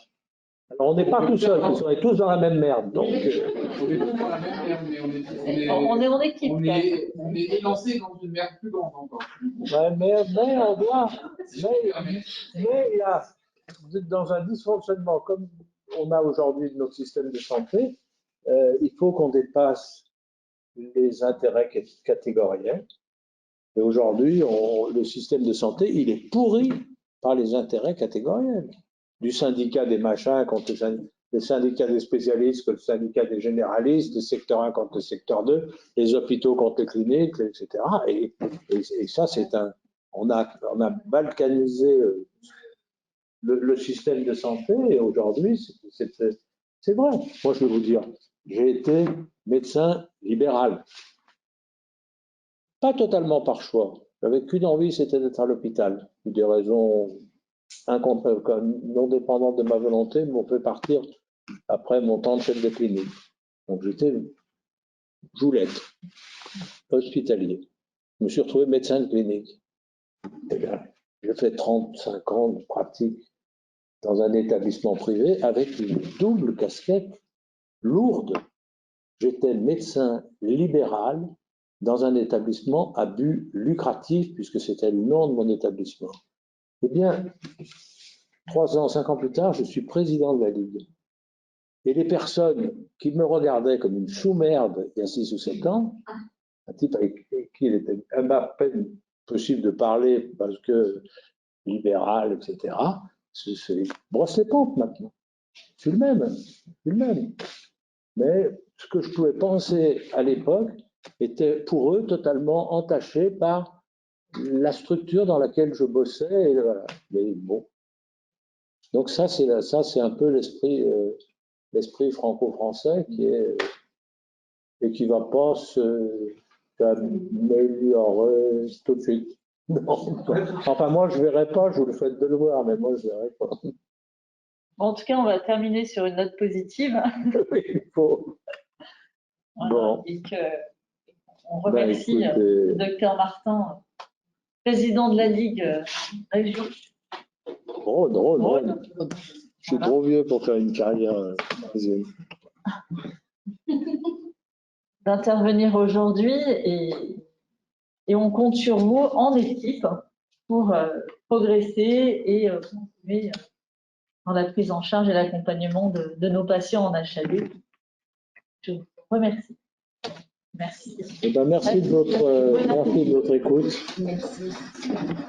Alors, on n'est pas tout seul, on est tous dans la même merde. Donc, on est tous dans la même merde, mais on est en équipe. On est lancé dans une merde plus grande encore. Ouais, mais on doit. Mais il y a, dans un dysfonctionnement comme on a aujourd'hui de notre système de santé, il faut qu'on dépasse les intérêts catégoriels. Et aujourd'hui, le système de santé, il est pourri par les intérêts catégoriels. du syndicat des machins contre les syndicats des spécialistes, le syndicat des généralistes, le secteur 1 contre le secteur 2, les hôpitaux contre les cliniques, etc. Et ça, on a balkanisé le système de santé, et aujourd'hui, c'est vrai. Moi, je vais vous dire, j'ai été médecin libéral. Pas totalement par choix. J'avais qu'une envie, c'était d'être à l'hôpital. Pour des raisons non dépendantes de ma volonté, m'ont fait partir après mon temps de chef de clinique. Donc je voulais être hospitalier. Je me suis retrouvé médecin de clinique. Eh bien, j'ai fait 35 ans de pratique dans un établissement privé avec une double casquette lourde. J'étais médecin libéral dans un établissement à but lucratif, puisque c'était le nom de mon établissement. Eh bien, 5 ans plus tard, je suis président de la Ligue. Et les personnes qui me regardaient comme une chou-merde il y a 6 ou 7 ans, un type avec qui il était à peine possible de parler parce que libéral, etc., brosse les pentes maintenant. Je suis le même. Mais ce que je pouvais penser à l'époque était pour eux totalement entaché par la structure dans laquelle je bossais. Et voilà. Mais bon. Donc ça, c'est un peu l'esprit franco-français qui ne va pas s'améliorer tout de suite. Non. Enfin, moi, je ne verrai pas, je vous le souhaite de le voir, mais moi, je ne verrai pas. En tout cas, on va terminer sur une note positive. Oui, il faut. Voilà, bon. Et on remercie le docteur Martin, président de la Ligue Région. Drôle. Je suis trop vieux pour faire une carrière. D'intervenir aujourd'hui et on compte sur vous en équipe pour progresser et continuer dans la prise en charge et l'accompagnement de nos patients en HAD. Je vous remercie. Merci. Merci de votre écoute. Merci.